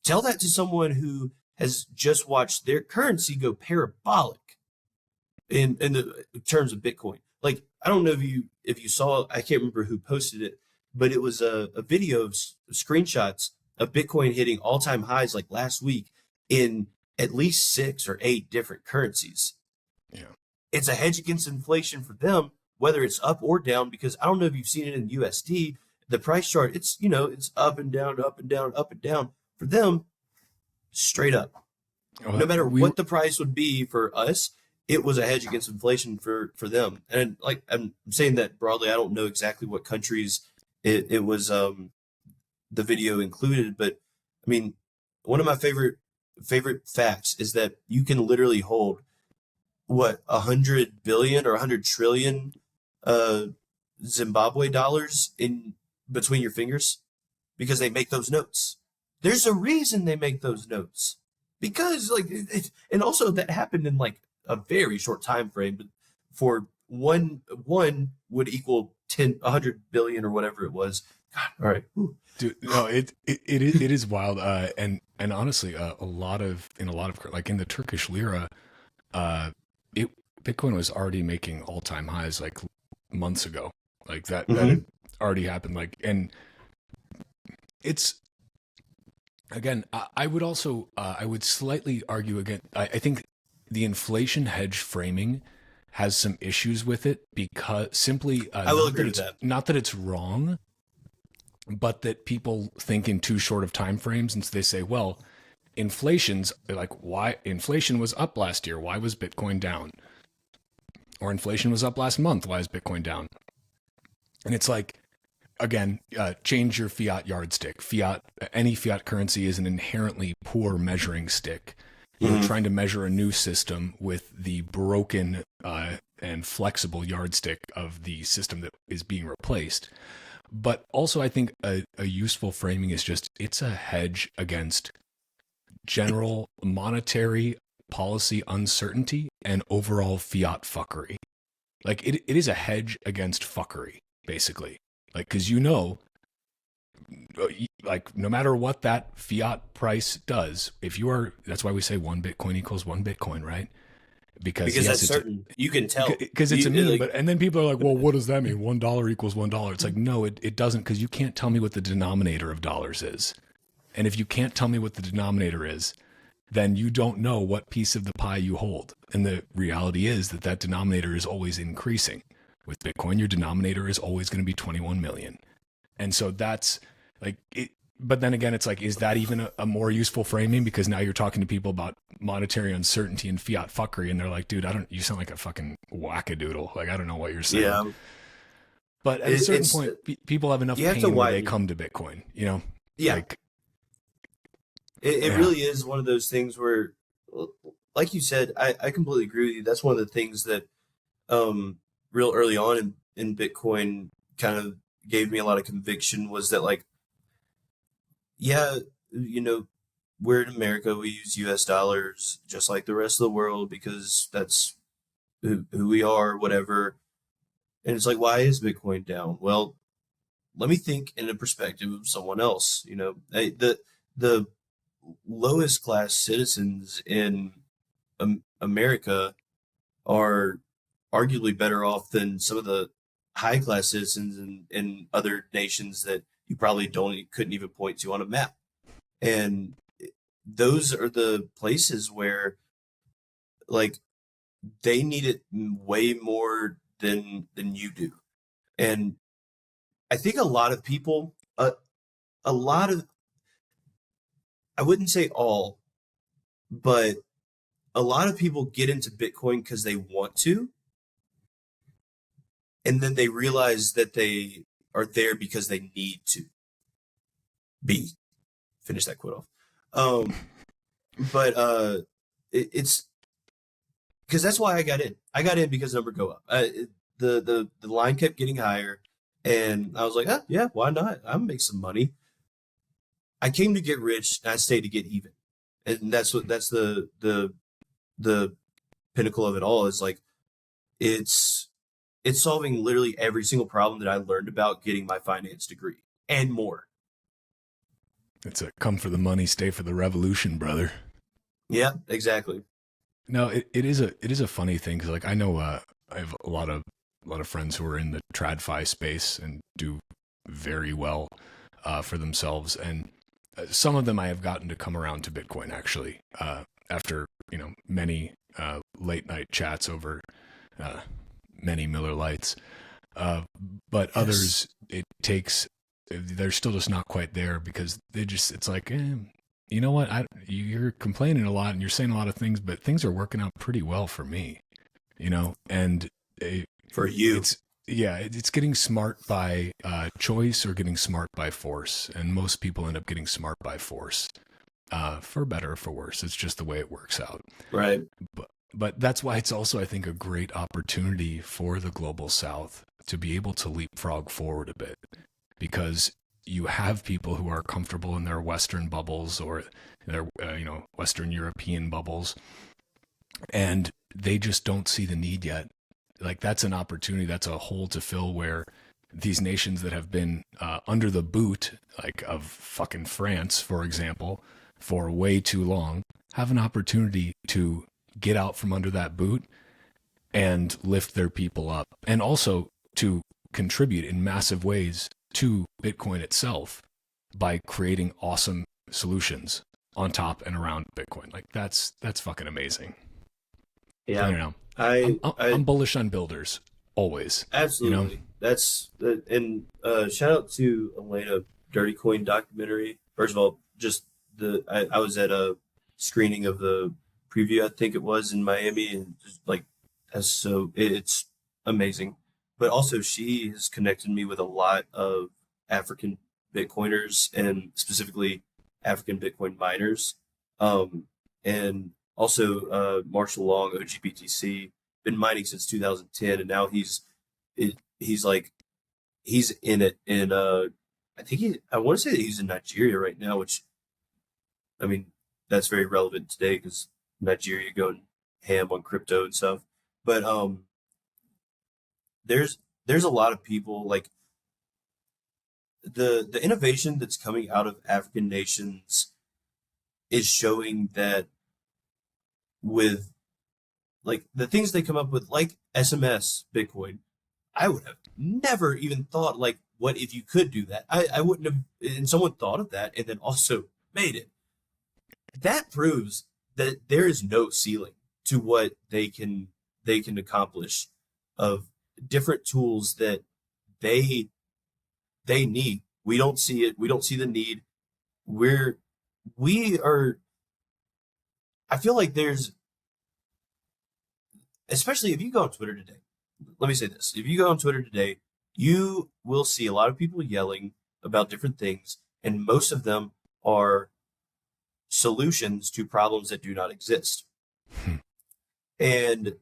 Tell that to someone who has just watched their currency go parabolic in the terms of Bitcoin. Like, I don't know if you saw, I can't remember who posted it, but it was a video of screenshots of Bitcoin hitting all-time highs like last week in at least 6 or 8 different currencies. Yeah. It's a hedge against inflation for them, whether it's up or down, because I don't know if you've seen it in USD, the price chart, it's, you know, it's up and down, up and down, up and down. For them, straight up. No matter what the price would be for us, it was a hedge against inflation for them. And like I'm saying that broadly, I don't know exactly what countries it was the video included, but I mean, one of my favorite facts is that you can literally hold what 100 billion or 100 trillion Zimbabwe dollars in between your fingers because they make those notes. There's a reason they make those notes because like and also that happened in like a very short time frame. But for one would equal 100 billion or whatever it was. God, all right. Whew. Dude, no, it is wild. And honestly, a lot of like in the Turkish lira, Bitcoin was already making all time highs like months ago. Like that had already happened. Like, and it's, again, I would also, I would slightly argue again. I think the inflation hedge framing has some issues with it because simply, I will agree with that. Not that it's wrong, but that people think in too short of time frames, and so they say, well, inflation's like, why inflation was up last year? Why was Bitcoin down? Or inflation was up last month. Why is Bitcoin down? And it's like, again, change your fiat yardstick. Any fiat currency is an inherently poor measuring stick. You're trying to measure a new system with the broken and flexible yardstick of the system that is being replaced. But also, I think a useful framing is just, it's a hedge against general monetary policy uncertainty and overall fiat fuckery. Like, it is a hedge against fuckery, basically. Like, because like, no matter what that fiat price does, that's why we say 1 Bitcoin equals 1 Bitcoin, right? Because yes, that's certain. You can tell. Because it's a meme, like, and then people are like, well, what does that mean? $1 equals $1. It's like, no, it doesn't, because you can't tell me what the denominator of dollars is. And if you can't tell me what the denominator is, then you don't know what piece of the pie you hold. And the reality is that denominator is always increasing. With Bitcoin, your denominator is always going to be 21 million. And so that's like it. But then again, it's like, is that even a more useful framing? Because now you're talking to people about monetary uncertainty and fiat fuckery, and they're like, dude, you sound like a fucking wackadoodle. Like, I don't know what you're saying. Yeah. But at a certain point, people have enough pain where they come to Bitcoin, you know? Yeah. Like, it really is one of those things where, like you said, I completely agree with you. That's one of the things that real early on in Bitcoin kind of gave me a lot of conviction was that, like, yeah, you know, we're in America, we use US dollars just like the rest of the world because that's who we are, whatever. And it's like, why is Bitcoin down? Well, let me think in the perspective of someone else. You know, the lowest class citizens in America are arguably better off than some of the high class citizens in other nations that you probably couldn't even point to on a map. And those are the places where, like, they need it way more than you do. And I think a lot of people, I wouldn't say all, but a lot of people get into Bitcoin because they want to. And then they realize that they are there because they need to finish that quote off. But it's because that's why I got in. I got in because number go up. The line kept getting higher, and I was like, yeah, why not? I'll make some money. I came to get rich, and I stayed to get even, and that's the pinnacle of it all. Is like it's solving literally every single problem that I learned about getting my finance degree and more. It's a come for the money, stay for the revolution, brother. Yeah, exactly. No, it is a funny thing because, like, I know I have a lot of friends who are in the TradFi space and do very well for themselves, and some of them I have gotten to come around to Bitcoin actually after many late night chats over many Miller Lights, but yes. Others it takes they're still just not quite there because it's like, you know what? You're complaining a lot and you're saying a lot of things, but things are working out pretty well for me, and For you. it's getting smart by choice or getting smart by force. And most people end up getting smart by force, for better or for worse. It's just the way it works out. Right. But that's why it's also, I think, a great opportunity for the global South to be able to leapfrog forward a bit, because you have people who are comfortable in their Western bubbles or their, Western European bubbles, and they just don't see the need yet. Like, that's an opportunity, that's a hole to fill, where these nations that have been under the boot, like of fucking France, for example, for way too long, have an opportunity to get out from under that boot and lift their people up, and also to contribute in massive ways to Bitcoin itself by creating awesome solutions on top and around Bitcoin. Like, that's fucking amazing. Yeah. I don't know. I'm I'm bullish on builders always. absolutely. That's and shout out to Elena Dirty Coin documentary. First of all, just I was at a screening of the preview, I think it was, in Miami, and just like it's amazing. But also, she has connected me with a lot of African Bitcoiners, and specifically African Bitcoin miners. And also Marshall Long, OGBTC, been mining since 2010, and now he's in it in I want to say that he's in Nigeria right now, which, I mean, that's very relevant today because Nigeria going ham on crypto and stuff. But there's a lot of people, like, the innovation that's coming out of African nations is showing that, with like the things they come up with, like SMS Bitcoin, I would have never even thought, like, what if you could do that? I wouldn't have, and someone thought of that and then also made it. That proves that there is no ceiling to what they can accomplish, of different tools that they need. We don't see it. We don't see the need. We are. I feel like there's, especially if you go on Twitter today. Let me say this: if you go on Twitter today, you will see a lot of people yelling about different things, and most of them are solutions to problems that do not exist. And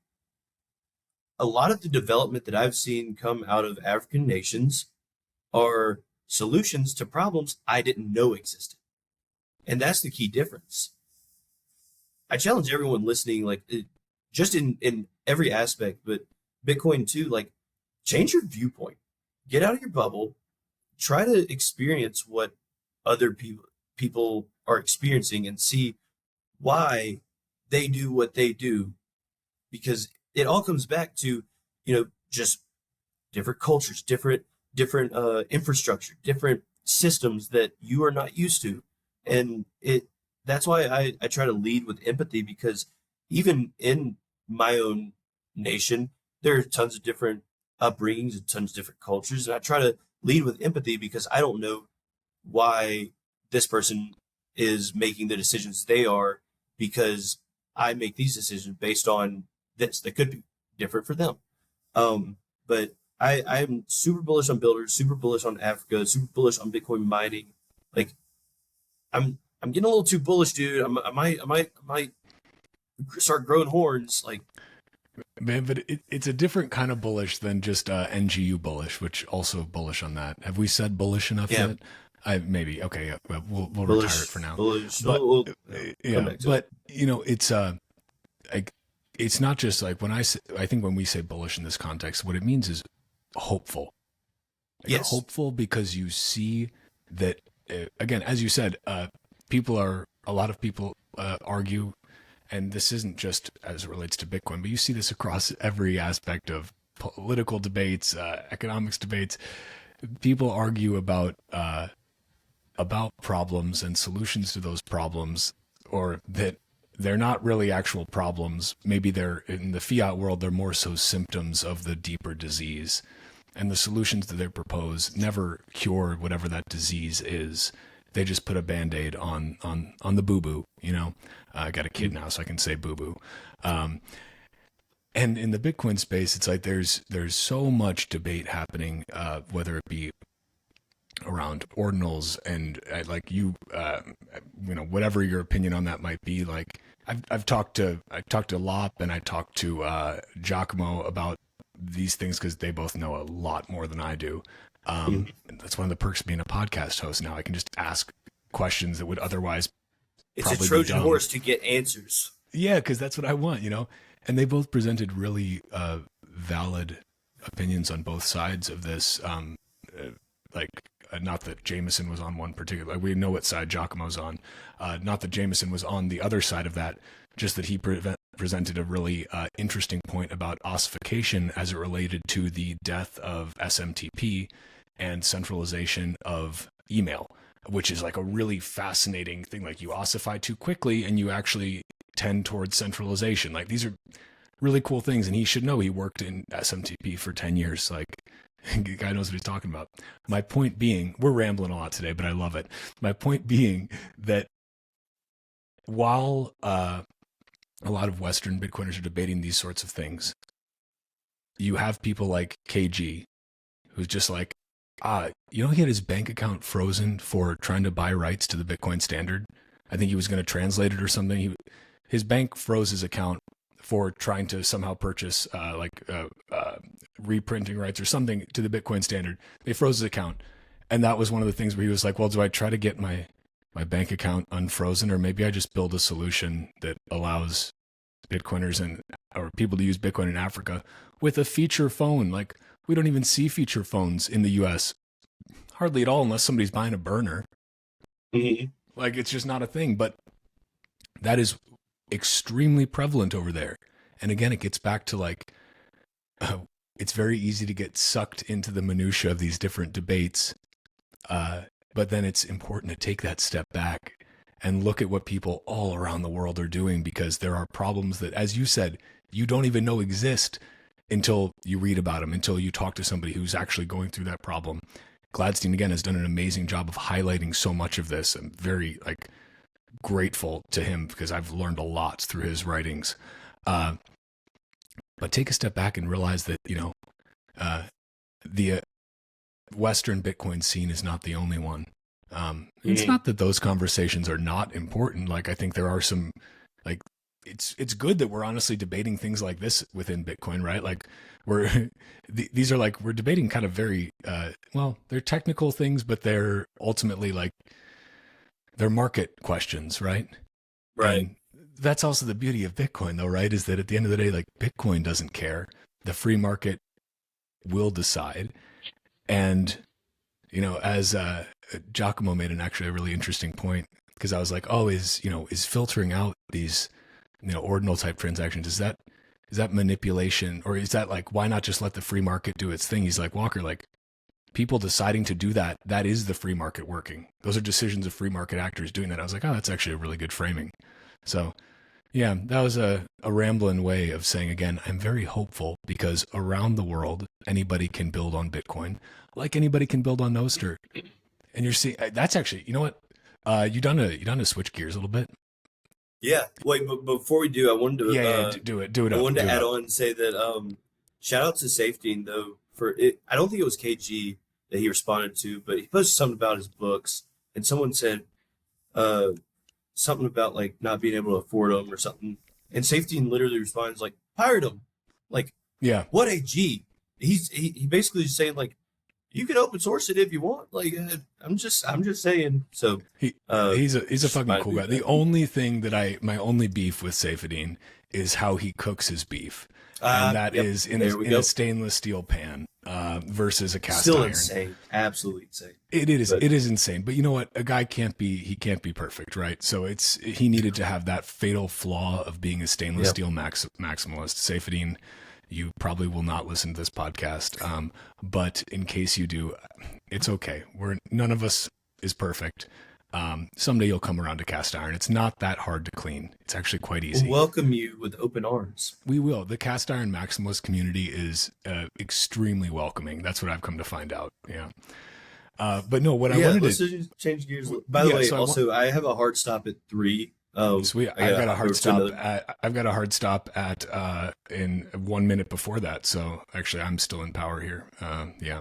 a lot of the development that I've seen come out of African nations are solutions to problems I didn't know existed. And that's the key difference. I challenge everyone listening, like, just in every aspect, but Bitcoin too, like, change your viewpoint, get out of your bubble, try to experience what other people are experiencing, and see why they do what they do, because it all comes back to, just different cultures, different infrastructure, different systems that you are not used to. And that's why I try to lead with empathy, because even in my own nation, there are tons of different upbringings and tons of different cultures. And I try to lead with empathy because I don't know why this person is making the decisions they are, because I make these decisions based on this that could be different for them. But I'm super bullish on builders, super bullish on Africa, super bullish on Bitcoin mining. Like, I'm getting a little too bullish, dude. I might start growing horns. Like, Man, but it's a different kind of bullish than just NGU bullish, which also bullish on that. Have we said bullish enough yet? Maybe. Okay, yeah, well, we'll bullish, retire it for now. Bullish. But, Yeah, but it's like, it's not just like I think when we say bullish in this context, what it means is hopeful. Like, yes. Hopeful because you see that, again, as you said, a lot of people argue, and this isn't just as it relates to Bitcoin, but you see this across every aspect of political debates, economics debates. People argue about problems and solutions to those problems, or that they're not really actual problems. Maybe they're, in the fiat world, they're more so symptoms of the deeper disease. And the solutions that they propose never cure whatever that disease is. They just put a Band-Aid on the boo-boo, you know. I got a kid now, so I can say boo-boo. And in the Bitcoin space, it's like there's so much debate happening, whether it be around ordinals and like you know, whatever your opinion on that might be. Like I've talked to Lop and I talked to Giacomo about these things because they both know a lot more than I do. And that's one of the perks of being a podcast host. Now I can just ask questions that would otherwise it's a Trojan horse to get answers. Yeah, because that's what I want, you know. And they both presented really valid opinions on both sides of this. Not that Jameson was on one particular, we know what side Giacomo's on. Not that Jameson was on the other side of that, just that he presented a really interesting point about ossification as it related to the death of SMTP and centralization of email, which is like a really fascinating thing. Like you ossify too quickly and you actually tend towards centralization. Like these are really cool things. And he should know, he worked in SMTP for 10 years. Like the guy knows what he's talking about. My point being, we're rambling a lot today, but I love it. My point being that while a lot of Western Bitcoiners are debating these sorts of things, you have people like KG, who's just like, you know, he had his bank account frozen for trying to buy rights to the Bitcoin standard. I think he was going to translate it or something. His bank froze his account for trying to somehow purchase reprinting rights or something to the Bitcoin standard. They froze his account. And that was one of the things where he was like, well, do I try to get my bank account unfrozen, or maybe I just build a solution that allows Bitcoiners or people to use Bitcoin in Africa with a feature phone? Like, we don't even see feature phones in the US hardly at all, unless somebody's buying a burner. Like, it's just not a thing. But that is extremely prevalent over there. And again, it gets back to like, it's very easy to get sucked into the minutia of these different debates. But then it's important to take that step back and look at what people all around the world are doing, because there are problems that, as you said, you don't even know exist until you read about them, until you talk to somebody who's actually going through that problem. Gladstein, again, has done an amazing job of highlighting so much of this. I'm very grateful to him because I've learned a lot through his writings. But take a step back and realize that, you know, the Western Bitcoin scene is not the only one. It's not that those conversations are not important. Like, I think there are some, like, it's good that we're honestly debating things like this within Bitcoin, right? Like, these are like, we're debating kind of very, they're technical things, but they're ultimately like, they're market questions, right? Right. And that's also the beauty of Bitcoin, though, right? Is that at the end of the day, like, Bitcoin doesn't care. The free market will decide. And, you know, as Giacomo made a really interesting point, because I was like, is filtering out these, you know, ordinal type transactions, is that manipulation, or is that like, why not just let the free market do its thing? He's like, Walker, like, people deciding to do that is the free market working. Those are decisions of free market actors doing that. I was like, that's actually a really good framing. So yeah, that was a rambling way of saying, again, I'm very hopeful because around the world, anybody can build on Bitcoin like anybody can build on Nostr. And you're seeing, that's actually, you know what? You done to switch gears a little bit? Yeah. Wait, but before we do, I wanted to do it. I wanted to add on and say that shout out to Safety though for it. I don't think it was KG that he responded to, but he posted something about his books, and someone said something about like not being able to afford them or something, and Safety literally responds like, pirate them. Like, yeah, what a G. He basically is saying like, you can open source it if you want. Like, I'm just saying. So he's a fucking cool guy. The only thing that my only beef with Safedine is how he cooks his beef, and that is in a stainless steel pan versus a cast iron. Insane, absolutely insane. It is insane. But you know what? A guy can't be perfect, right? So he needed to have that fatal flaw of being a stainless steel maximalist. Safedine, you probably will not listen to this podcast, but in case you do, it's okay. None of us is perfect. Someday you'll come around to cast iron. It's not that hard to clean. It's actually quite We'll easy. welcome you with open arms. We will. The cast iron maximalist community is extremely welcoming. That's what I've come to find out. Yeah. But no, what I wanted let's to just change gears. By the way, so also I have a hard stop at 3. Sweet. I've got a hard stop at in 1 minute before that. So actually, I'm still in power here. Yeah.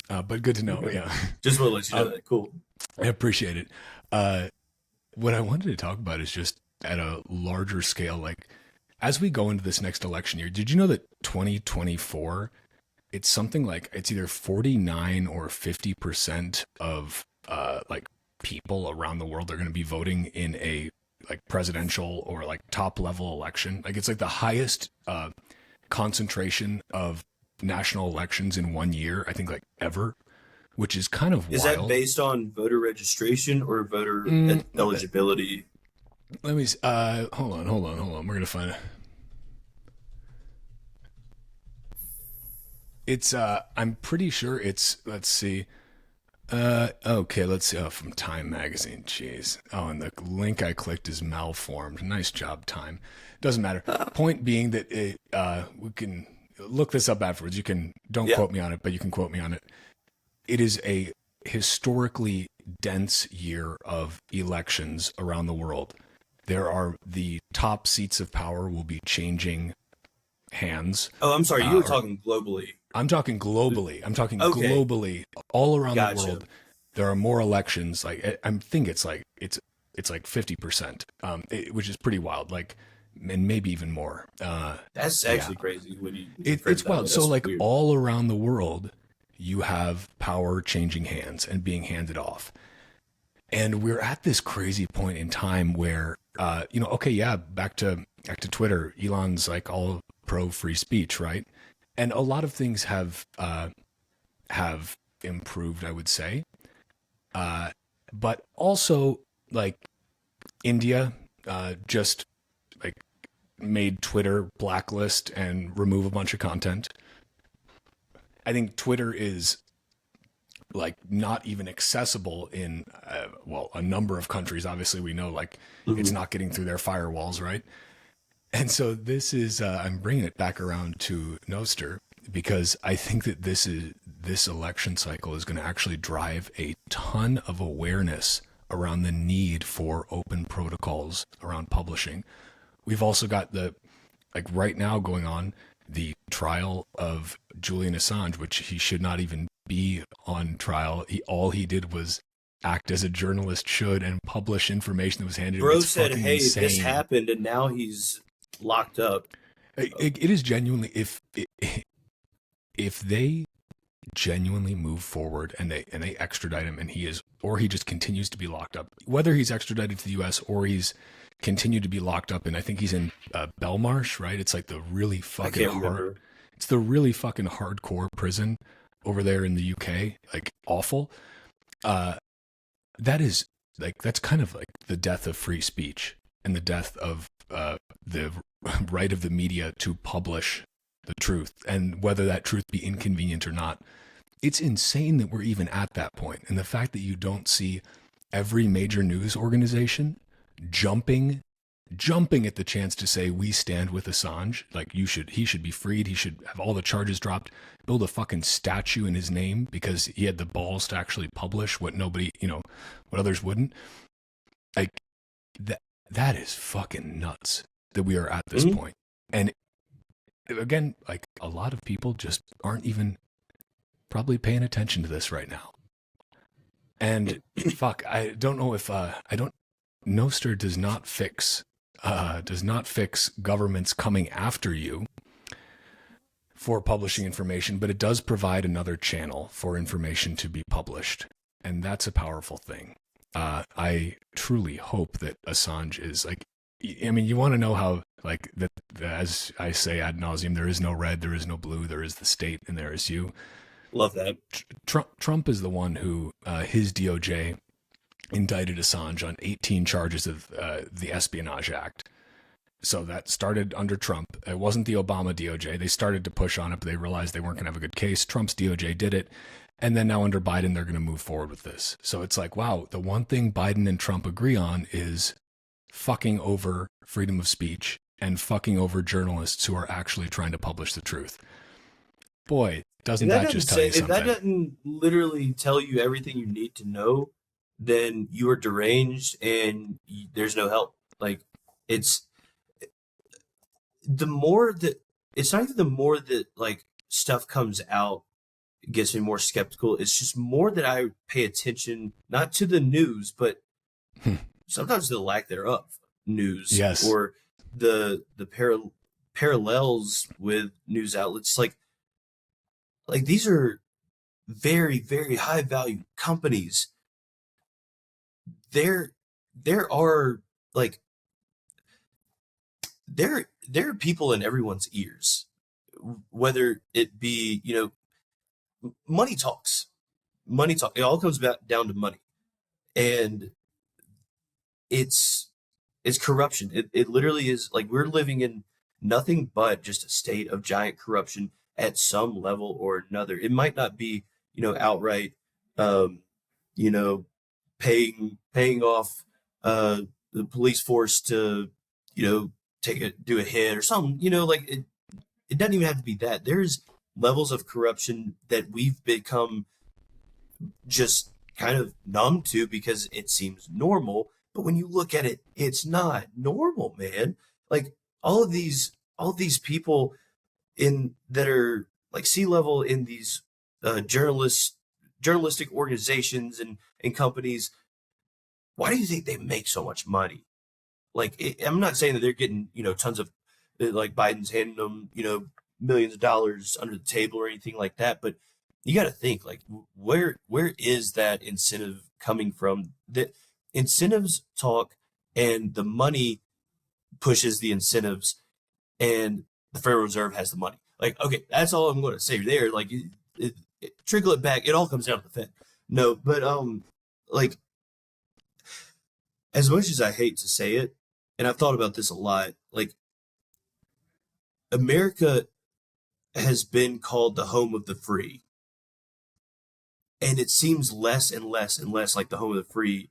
But good to know. Okay. Yeah. Just want to let you know that. Cool. I appreciate it. What I wanted to talk about is just at a larger scale, like as we go into this next election year, did you know that 2024, it's something like it's either 49 or 50% of like people around the world are going to be voting in a like presidential or like top level election. Like it's like the highest concentration of national elections in 1 year, I think like ever, which is kind of wild. Is that based on voter registration or voter eligibility? Let me hold on. We're gonna find it. It's I'm pretty sure it's, let's see. Okay, let's see. Oh, from Time Magazine. Jeez. Oh, and the link I clicked is malformed. Nice job, Time. Doesn't matter. Point being that we can look this up afterwards. You can, don't quote me on it, but you can quote me on it. It is a historically dense year of elections around the world. The top seats of power will be changing hands. Oh, I'm sorry. You were talking globally. I'm talking globally. Globally, all around the world. There are more elections. Like I think it's like 50%, which is pretty wild. Like, and maybe even more. That's actually crazy. When you it's wild. So like weird. All around the world, you have power changing hands and being handed off. And we're at this crazy point in time where, back to Twitter. Elon's like all pro free speech, right? And a lot of things have improved, I would say. But also, like, India just like made Twitter blacklist and remove a bunch of content. I think Twitter is like not even accessible in a number of countries. Obviously, we know like it's not getting through their firewalls, right? And so this is I'm bringing it back around to Nostr because I think that this election cycle is going to actually drive a ton of awareness around the need for open protocols around publishing. We've also got right now going on the trial of Julian Assange, which he should not even be on trial. All he did was act as a journalist should and publish information that was handed to him. Bro said, "Hey, insane. This happened," and now he's locked up. It is genuinely, if they genuinely move forward and they extradite him and he just continues to be locked up, whether he's extradited to the US or he's continued to be locked up, and I think he's in Belmarsh, right? It's like the really fucking it's the really fucking hardcore prison over there in the UK, like awful. That's kind of like the death of free speech and the death of the right of the media to publish the truth, and whether that truth be inconvenient or not. It's insane that we're even at that point. And the fact that you don't see every major news organization jumping at the chance to say, we stand with Assange, like he should be freed, he should have all the charges dropped, build a fucking statue in his name because he had the balls to actually publish what what others wouldn't. Like that is fucking nuts that we are at this point. And again, like a lot of people just aren't even probably paying attention to this right now. And fuck, I don't know if Nostr does not fix governments coming after you for publishing information, but it does provide another channel for information to be published. And that's a powerful thing. I truly hope that Assange is like, I mean, you want to know how, like, that, as I say ad nauseum, there is no red, there is no blue, there is the state, and there is you. Love that. Trump is the one who, his DOJ indicted Assange on 18 charges of the Espionage Act. So that started under Trump. It wasn't the Obama DOJ. They started to push on it, but they realized they weren't going to have a good case. Trump's DOJ did it. And then now under Biden, they're going to move forward with this. So it's like, wow, the one thing Biden and Trump agree on is fucking over freedom of speech and fucking over journalists who are actually trying to publish the truth. Boy, doesn't that just tell you If that something? doesn't literally tell you everything you need to know, then you are deranged and there's no help. Like, it's the more that it's not even the more that like stuff comes out gets me more skeptical. It's just more that I pay attention not to the news, but sometimes the lack thereof news Yes. or the parallels with news outlets. Like these are very very high value companies. There there are like there are people in everyone's ears, whether it be money talks, money talk. It all comes back down to money, and it's it's corruption. It literally is like we're living in nothing but just a state of giant corruption at some level or another. It might not be, outright, um, you know, paying off the police force to, do a hit or something, like it doesn't even have to be that. There's levels of corruption that we've become just kind of numb to because it seems normal. But when you look at it, it's not normal, man. Like all of these people in that are like sea level in these journalistic organizations and companies. Why do you think they make so much money? Like I'm not saying that they're getting tons of like Biden's handing them millions of dollars under the table or anything like that, but you got to think like where is that incentive coming from? That incentives talk, and the money pushes the incentives, and the Federal Reserve has the money. Like okay, that's all I'm going to say there. Like trickle it back, it all comes down to the Fed. No, but like as much as I hate to say it, and I've thought about this a lot, like America has been called the home of the free, and it seems less and less and less like the home of the free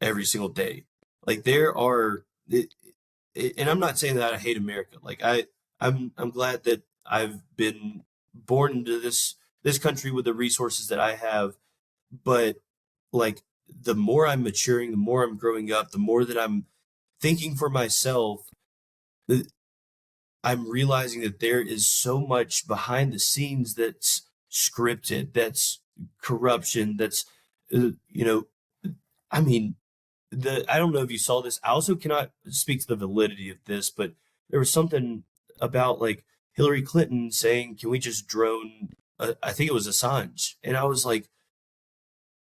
every single day. Like there are, and I'm not saying that I hate America. Like I'm glad that I've been born into this country with the resources that I have, but like the more I'm maturing, the more I'm growing up, the more that I'm thinking for myself, I'm realizing that there is so much behind the scenes that's scripted, that's corruption, that's you know, I mean, I don't know if you saw this. I also cannot speak to the validity of this, but there was something about like Hillary Clinton saying, "Can we just drone?" I think it was Assange, and I was like,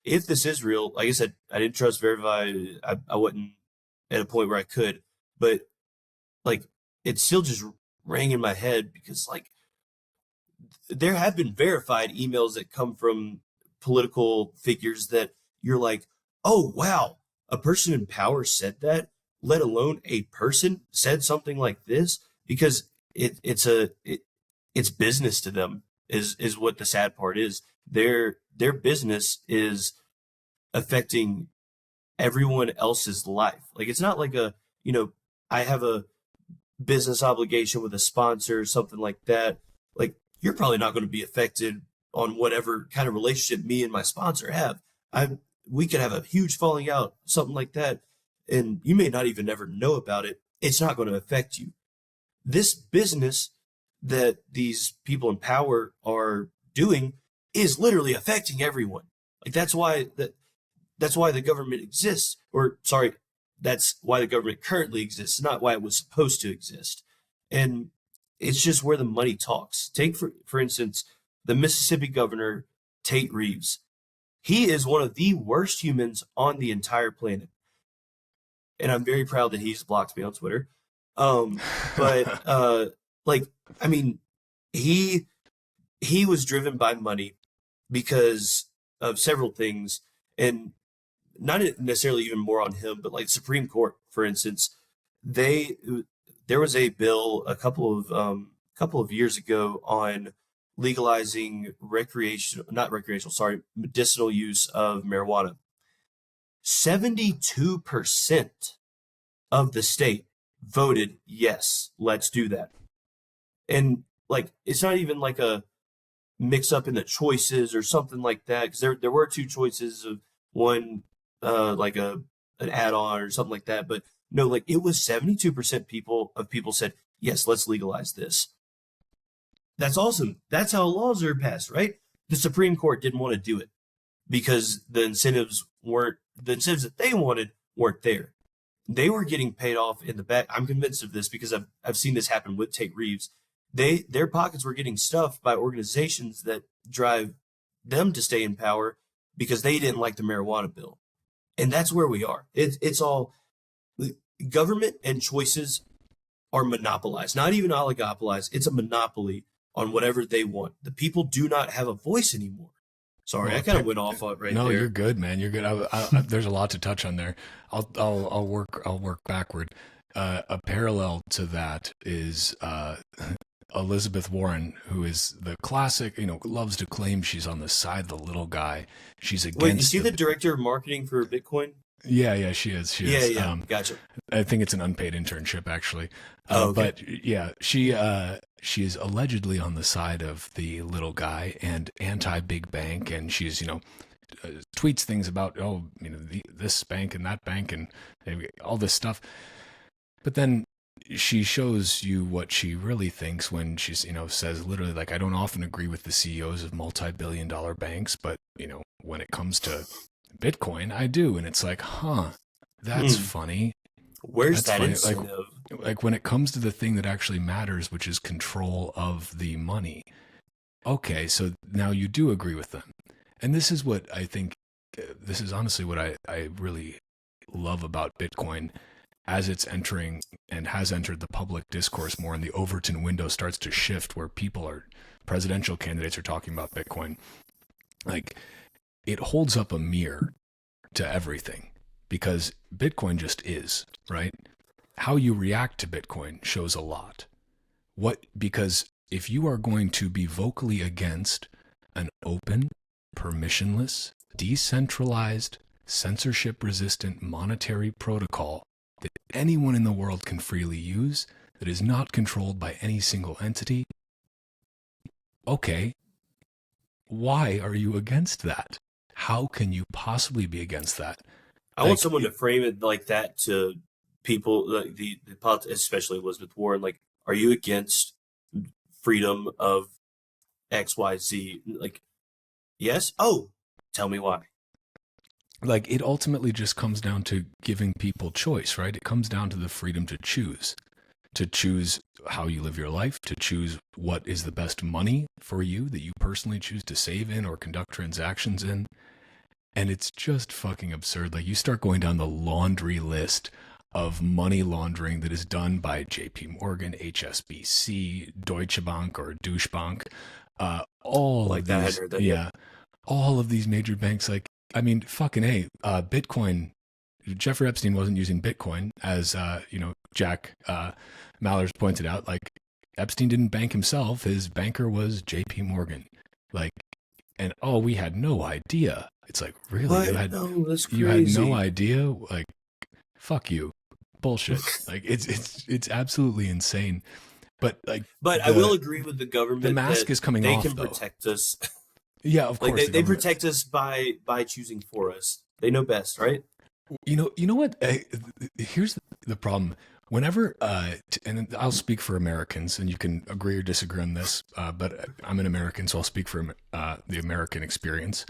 "If this is real, like I said, I didn't trust verify. I wasn't at a point where I could, but like it still just rang in my head because like there have been verified emails that come from political figures that you're like, oh wow, a person in power said that, let alone a person said something like this because it's business to them is what the sad part is. Their business is affecting everyone else's life. Like it's not like I have a business obligation with a sponsor or something like that. Like you're probably not going to be affected on whatever kind of relationship me and my sponsor have. I We could have a huge falling out, something like that, and you may not even ever know about it. It's not going to affect you. This business that these people in power are doing is literally affecting everyone. Like that's why the government exists, or sorry, that's why the government currently exists, not why it was supposed to exist. And it's just where the money talks. Take for instance, the Mississippi governor, Tate Reeves. He is one of the worst humans on the entire planet. And I'm very proud that he's blocked me on Twitter. But like I mean, he he was driven by money because of several things, and not necessarily even more on him, but like Supreme Court, for instance, they there was a bill a couple of years ago on legalizing medicinal use of marijuana. 72% of the state voted yes, let's do that. And like, it's not even like a mix up in the choices or something like that, because there were two choices of one, like an add-on or something like that. But no, like it was 72% people said yes, let's legalize this. That's awesome. That's how laws are passed, right? The Supreme Court didn't want to do it because the incentives that they wanted weren't there. They were getting paid off in the back. I'm convinced of this because I've seen this happen with Tate Reeves. Their pockets were getting stuffed by organizations that drive them to stay in power because they didn't like the marijuana bill. And that's where we are. It's all government and choices are monopolized, not even oligopolized. It's a monopoly on whatever they want. The people do not have a voice anymore. Sorry, I kind of went off right there. No, you're good, man. You're good. There's a lot to touch on there. I'll work backward. A parallel to that is Elizabeth Warren, who is the classic, loves to claim she's on the side of the little guy. She's against. Wait, you see the director of marketing for Bitcoin? Yeah, she is. Yeah, gotcha. I think it's an unpaid internship, actually. Okay. But yeah, she is allegedly on the side of the little guy and anti-big bank, and she's tweets things about this bank and that bank and all this stuff. But then she shows you what she really thinks when she's says literally, like, I don't often agree with the CEOs of multi-billion-dollar banks, but when it comes to Bitcoin, I do. And it's like, that's funny. Where's that's that incentive? Like when it comes to the thing that actually matters, which is control of the money. Okay, so now you do agree with them. And this is what I think, this is honestly what I really love about Bitcoin as it's entering and has entered the public discourse more, and the Overton window starts to shift where presidential candidates are talking about Bitcoin. Like, it holds up a mirror to everything because Bitcoin just is, right? How you react to Bitcoin shows a lot. Because if you are going to be vocally against an open, permissionless, decentralized, censorship-resistant monetary protocol that anyone in the world can freely use, that is not controlled by any single entity, okay, why are you against that? How can you possibly be against that? I want someone to frame it like that to people, like the especially Elizabeth Warren. Like, are you against freedom of XYZ? Like, yes. Oh, tell me why. Like, it ultimately just comes down to giving people choice, right? It comes down to the freedom to choose how you live your life, to choose what is the best money for you that you personally choose to save in or conduct transactions in. And it's just fucking absurd. Like, you start going down the laundry list of money laundering that is done by JP Morgan, HSBC, Deutsche Bank or Douche Bank, all like of these, all of these major banks. Like, I mean, fucking A, Bitcoin, Jeffrey Epstein wasn't using Bitcoin, as, Jack Mallers pointed out. Like, Epstein didn't bank himself. His banker was JP Morgan. Like, and we had no idea. It's like, really? You had no idea? Like, fuck you. Bullshit. Like, it's absolutely insane. But I will agree with the government. The mask is coming off. They can protect us. Yeah, of course. They protect us by choosing for us. They know best, right? You know what? Here's the problem. Whenever, and I'll speak for Americans, and you can agree or disagree on this, but I'm an American, so I'll speak for the American experience.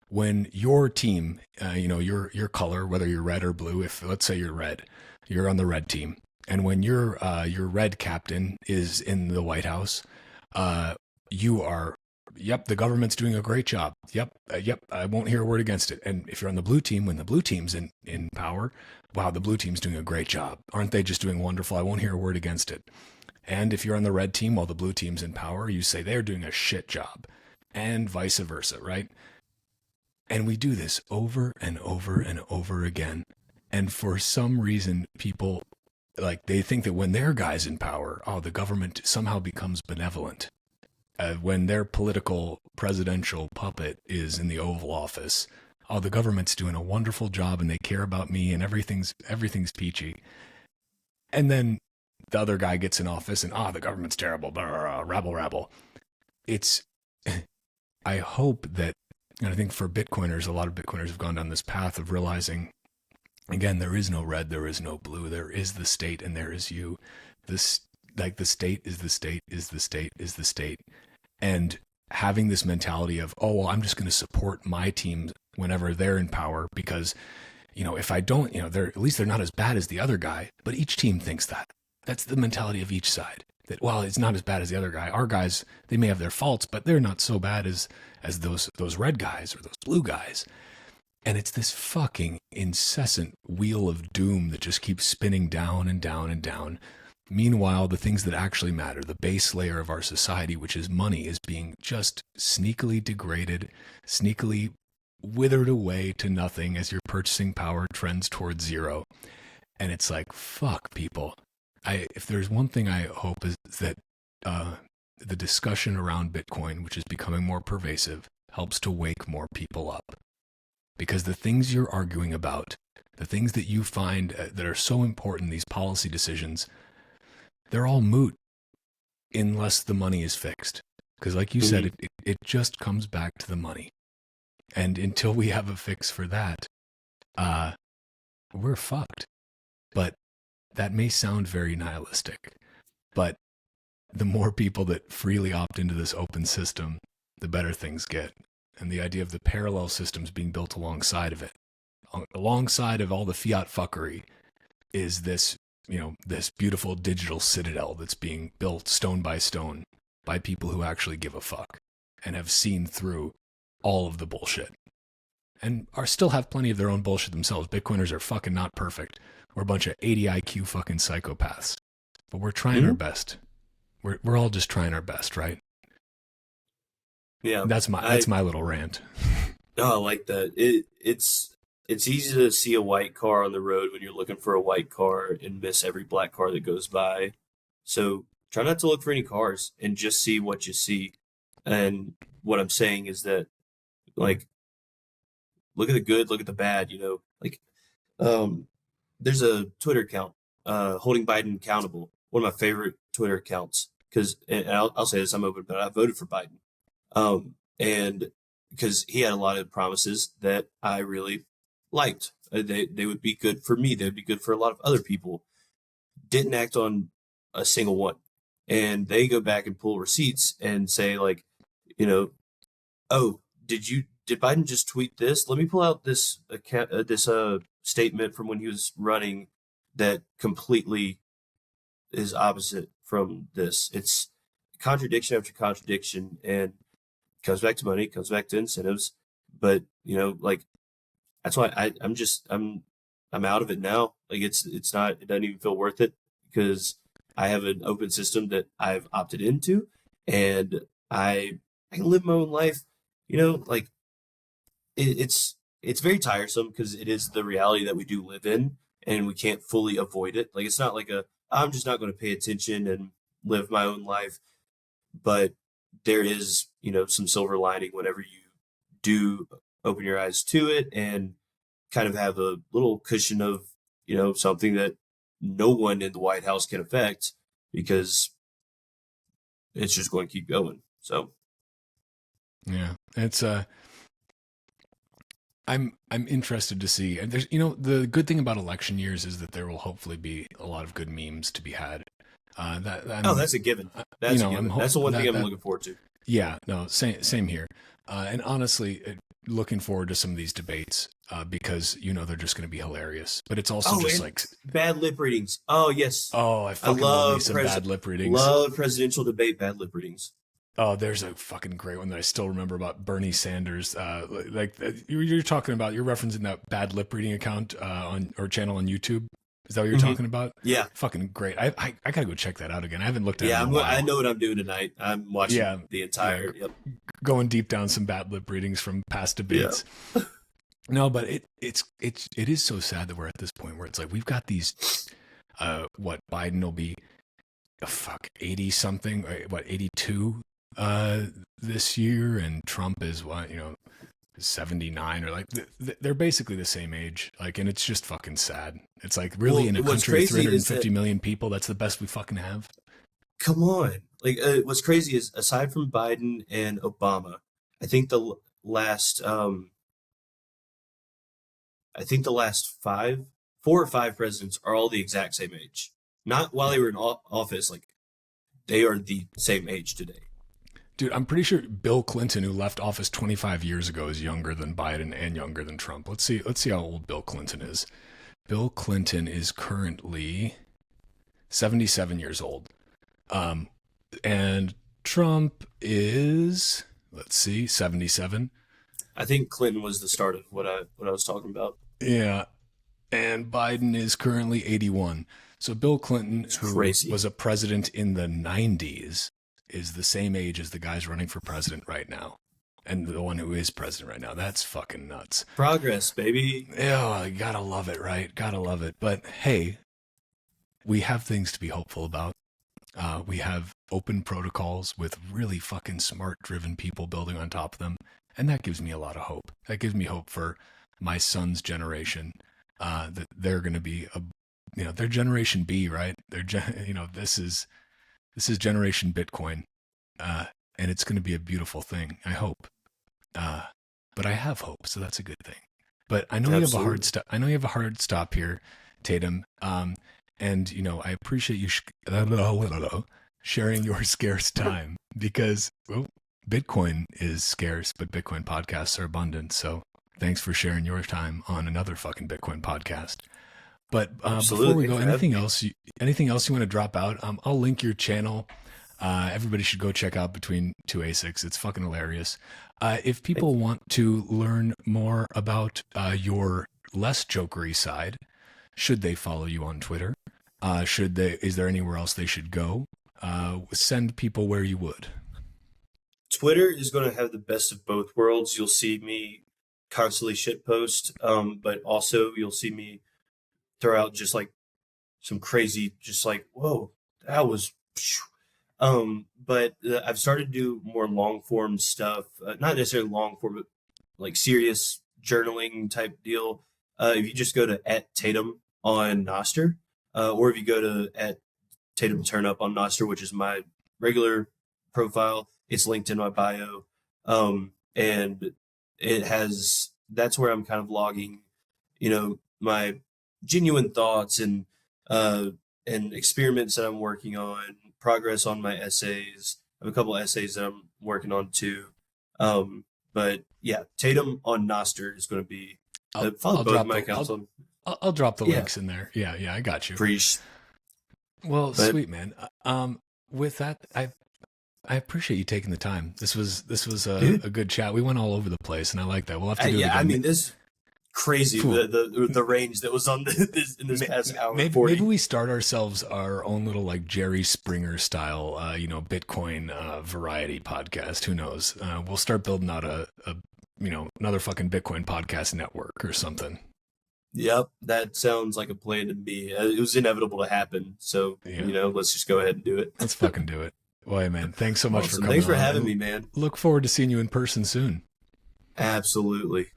When your team, your color, whether you're red or blue, if let's say you're red, you're on the red team, and when your red captain is in the White House, you are, yep, the government's doing a great job. Yep, I won't hear a word against it. And if you're on the blue team, when the blue team's in power, wow, the blue team's doing a great job. Aren't they just doing wonderful? I won't hear a word against it. And if you're on the red team while the blue team's in power, you say they're doing a shit job, and vice versa, right? And we do this over and over and over again. And for some reason, people, like, they think that when their guy's in power, the government somehow becomes benevolent. when their political presidential puppet is in the Oval Office. Oh, the government's doing a wonderful job and they care about me and everything's peachy. And then the other guy gets in office and, the government's terrible, blah, blah, blah, rabble, rabble. It's, I hope that, and I think for Bitcoiners, a lot of Bitcoiners have gone down this path of realizing, again, there is no red, there is no blue, there is the state and there is you. This, like the state is the state, is the state, is the state. And having this mentality of, oh, well, I'm just going to support my team whenever they're in power because, if I don't, at least they're not as bad as the other guy, but each team thinks that. That's the mentality of each side. That, well, it's not as bad as the other guy. Our guys, they may have their faults, but they're not so bad as those red guys or those blue guys. And it's this fucking incessant wheel of doom that just keeps spinning down and down and down. Meanwhile, the things that actually matter, the base layer of our society, which is money, is being just sneakily degraded, sneakily withered away to nothing as your purchasing power trends towards zero. And it's like, fuck, people. If there's one thing I hope is that the discussion around Bitcoin, which is becoming more pervasive, helps to wake more people up. Because the things you're arguing about, the things that you find that are so important, these policy decisions, they're all moot unless the money is fixed. Because like you said, it just comes back to the money. And until we have a fix for that, we're fucked. But that may sound very nihilistic. But the more people that freely opt into this open system, the better things get. And the idea of the parallel systems being built alongside of it, alongside of all the fiat fuckery, is this, this beautiful digital citadel that's being built stone by stone by people who actually give a fuck and have seen through all of the bullshit and still have plenty of their own bullshit themselves. Bitcoiners are fucking not perfect. We're a bunch of 80 IQ fucking psychopaths, but we're trying our best. We're all just trying our best, right? Yeah, that's my little rant. No, I like that. It's easy to see a white car on the road when you're looking for a white car and miss every black car that goes by. So try not to look for any cars and just see what you see. And what I'm saying is that, like, look at the good, look at the bad. There's a Twitter account, holding Biden accountable. One of my favorite Twitter accounts because, and I'll say this, I'm open, but I voted for Biden. And because he had a lot of promises that I really liked. They would be good for me. They would be good for a lot of other people. Didn't act on a single one. And they go back and pull receipts and say, like, oh, did Biden just tweet this? Let me pull out this statement from when he was running that completely is opposite from this. It's contradiction after contradiction, and comes back to money, comes back to incentives. But that's why I'm out of it now. Like it doesn't even feel worth it because I have an open system that I've opted into, and I can live my own life. It's very tiresome because it is the reality that we do live in, and we can't fully avoid it. Like it's not like I'm just not going to pay attention and live my own life, but there is, some silver lining whenever you do open your eyes to it and kind of have a little cushion of, something that no one in the White House can affect because it's just going to keep going. So, yeah, it's I'm interested to see, and there's, the good thing about election years is that there will hopefully be a lot of good memes to be had. That's a given. That's a given. That's the one thing I'm looking forward to. Yeah, no, same here. And honestly, looking forward to some of these debates because they're just going to be hilarious. But it's also just like bad lip readings. Oh yes. Oh, I love some bad lip readings. Love presidential debate bad lip readings. Oh, there's a fucking great one that I still remember about Bernie Sanders. You're talking about, you're referencing that bad lip reading account or channel on YouTube. Is that what you're talking about? Yeah. Fucking great. I gotta go check that out again. I haven't looked at it in a while. I know what I'm doing tonight. I'm watching the entire, going deep down some bad lip readings from past debates. Yeah. No, but it is so sad that we're at this point where it's like, we've got these, Biden will be, 80 something, 82 this year, and Trump is 79, or like they're basically the same age. Like, and it's just fucking sad. It's like, really, in a country of 350 million people, that's the best we fucking have. Come on. Like, what's crazy is, aside from Biden and Obama, I think the last 4 or 5 presidents are all the exact same age. Not while they were in office, like they are the same age today. Dude, I'm pretty sure Bill Clinton, who left office 25 years ago, is younger than Biden and younger than Trump. Let's see how old Bill Clinton is. Bill Clinton is currently 77 years old. And Trump is, 77. I think Clinton was the start of what I was talking about. Yeah. And Biden is currently 81. So Bill Clinton, who was a president in the 90s, is the same age as the guys running for president right now. And the one who is president right now. That's fucking nuts. Progress, baby. Yeah, you gotta love it, right? Gotta love it. But hey, we have things to be hopeful about. We have open protocols with really fucking smart, driven people building on top of them. And that gives me a lot of hope. That gives me hope for my son's generation, that they're going to be, they're Generation B, right? This is Generation Bitcoin. And it's going to be a beautiful thing, I hope. But I have hope, so that's a good thing. But I know you have a hard stop. I know you have a hard stop here, Tatum. And, I appreciate you sharing your scarce time, because, well, Bitcoin is scarce, but Bitcoin podcasts are abundant. So thanks for sharing your time on another fucking Bitcoin podcast. But before we go, anything else you want to drop out? I'll link your channel. Everybody should go check out Between Two ASICs. It's fucking hilarious. If people want to learn more about your less jokery side, should they follow you on Twitter? Is there anywhere else they should go? Send people where you would. Twitter is going to have the best of both worlds. You'll see me constantly shitpost, but also you'll see me throw out just like some crazy, just like, whoa, that was... But I've started to do more long form stuff, not necessarily long form, but like serious journaling type deal. If you just go to @Tatum on Nostr, or if you go to @Tatum Turn Up on Nostr, which is my regular profile, it's linked in my bio. And that's where I'm kind of logging, my genuine thoughts and experiments that I'm working on, progress on my essays. I have a couple of essays that I'm working on too. But yeah, Tatum on Nostr is going to be, follow both my accounts on. I'll drop the links in there. Yeah, I got you. Well, sweet, man. With that, I appreciate you taking the time. This was a good chat. We went all over the place, and I like that. We'll have to do it again. I mean, this crazy the range that was on in this past hour. Maybe we start ourselves our own little like Jerry Springer style, Bitcoin variety podcast. Who knows? We'll start building out another fucking Bitcoin podcast network or something. Yep, that sounds like a plan to me. It was inevitable to happen, so let's just go ahead and do it. Let's fucking do it. Boy, man, thanks so much for coming. Thanks for having me, man. Look forward to seeing you in person soon. Absolutely.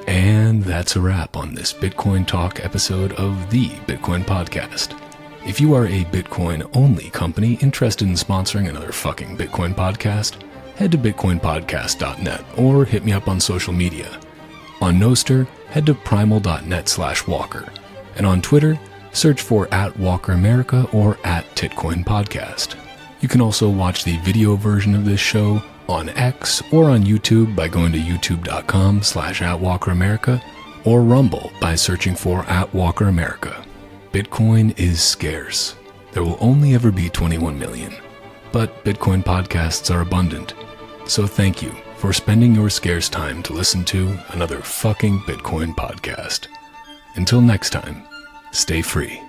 And that's a wrap on this Bitcoin Talk episode of the Bitcoin Podcast. If you are a Bitcoin-only company interested in sponsoring another fucking Bitcoin podcast, head to bitcoinpodcast.net or hit me up on social media. On Nostr, head to primal.net/Walker. And on Twitter, search for @WalkerAmerica or @TitcoinPodcast. You can also watch the video version of this show on X or on YouTube by going to youtube.com/@WalkerAmerica or Rumble by searching for @WalkerAmerica. Bitcoin is scarce. There will only ever be 21 million. But Bitcoin podcasts are abundant. So thank you for spending your scarce time to listen to another fucking Bitcoin podcast. Until next time, stay free.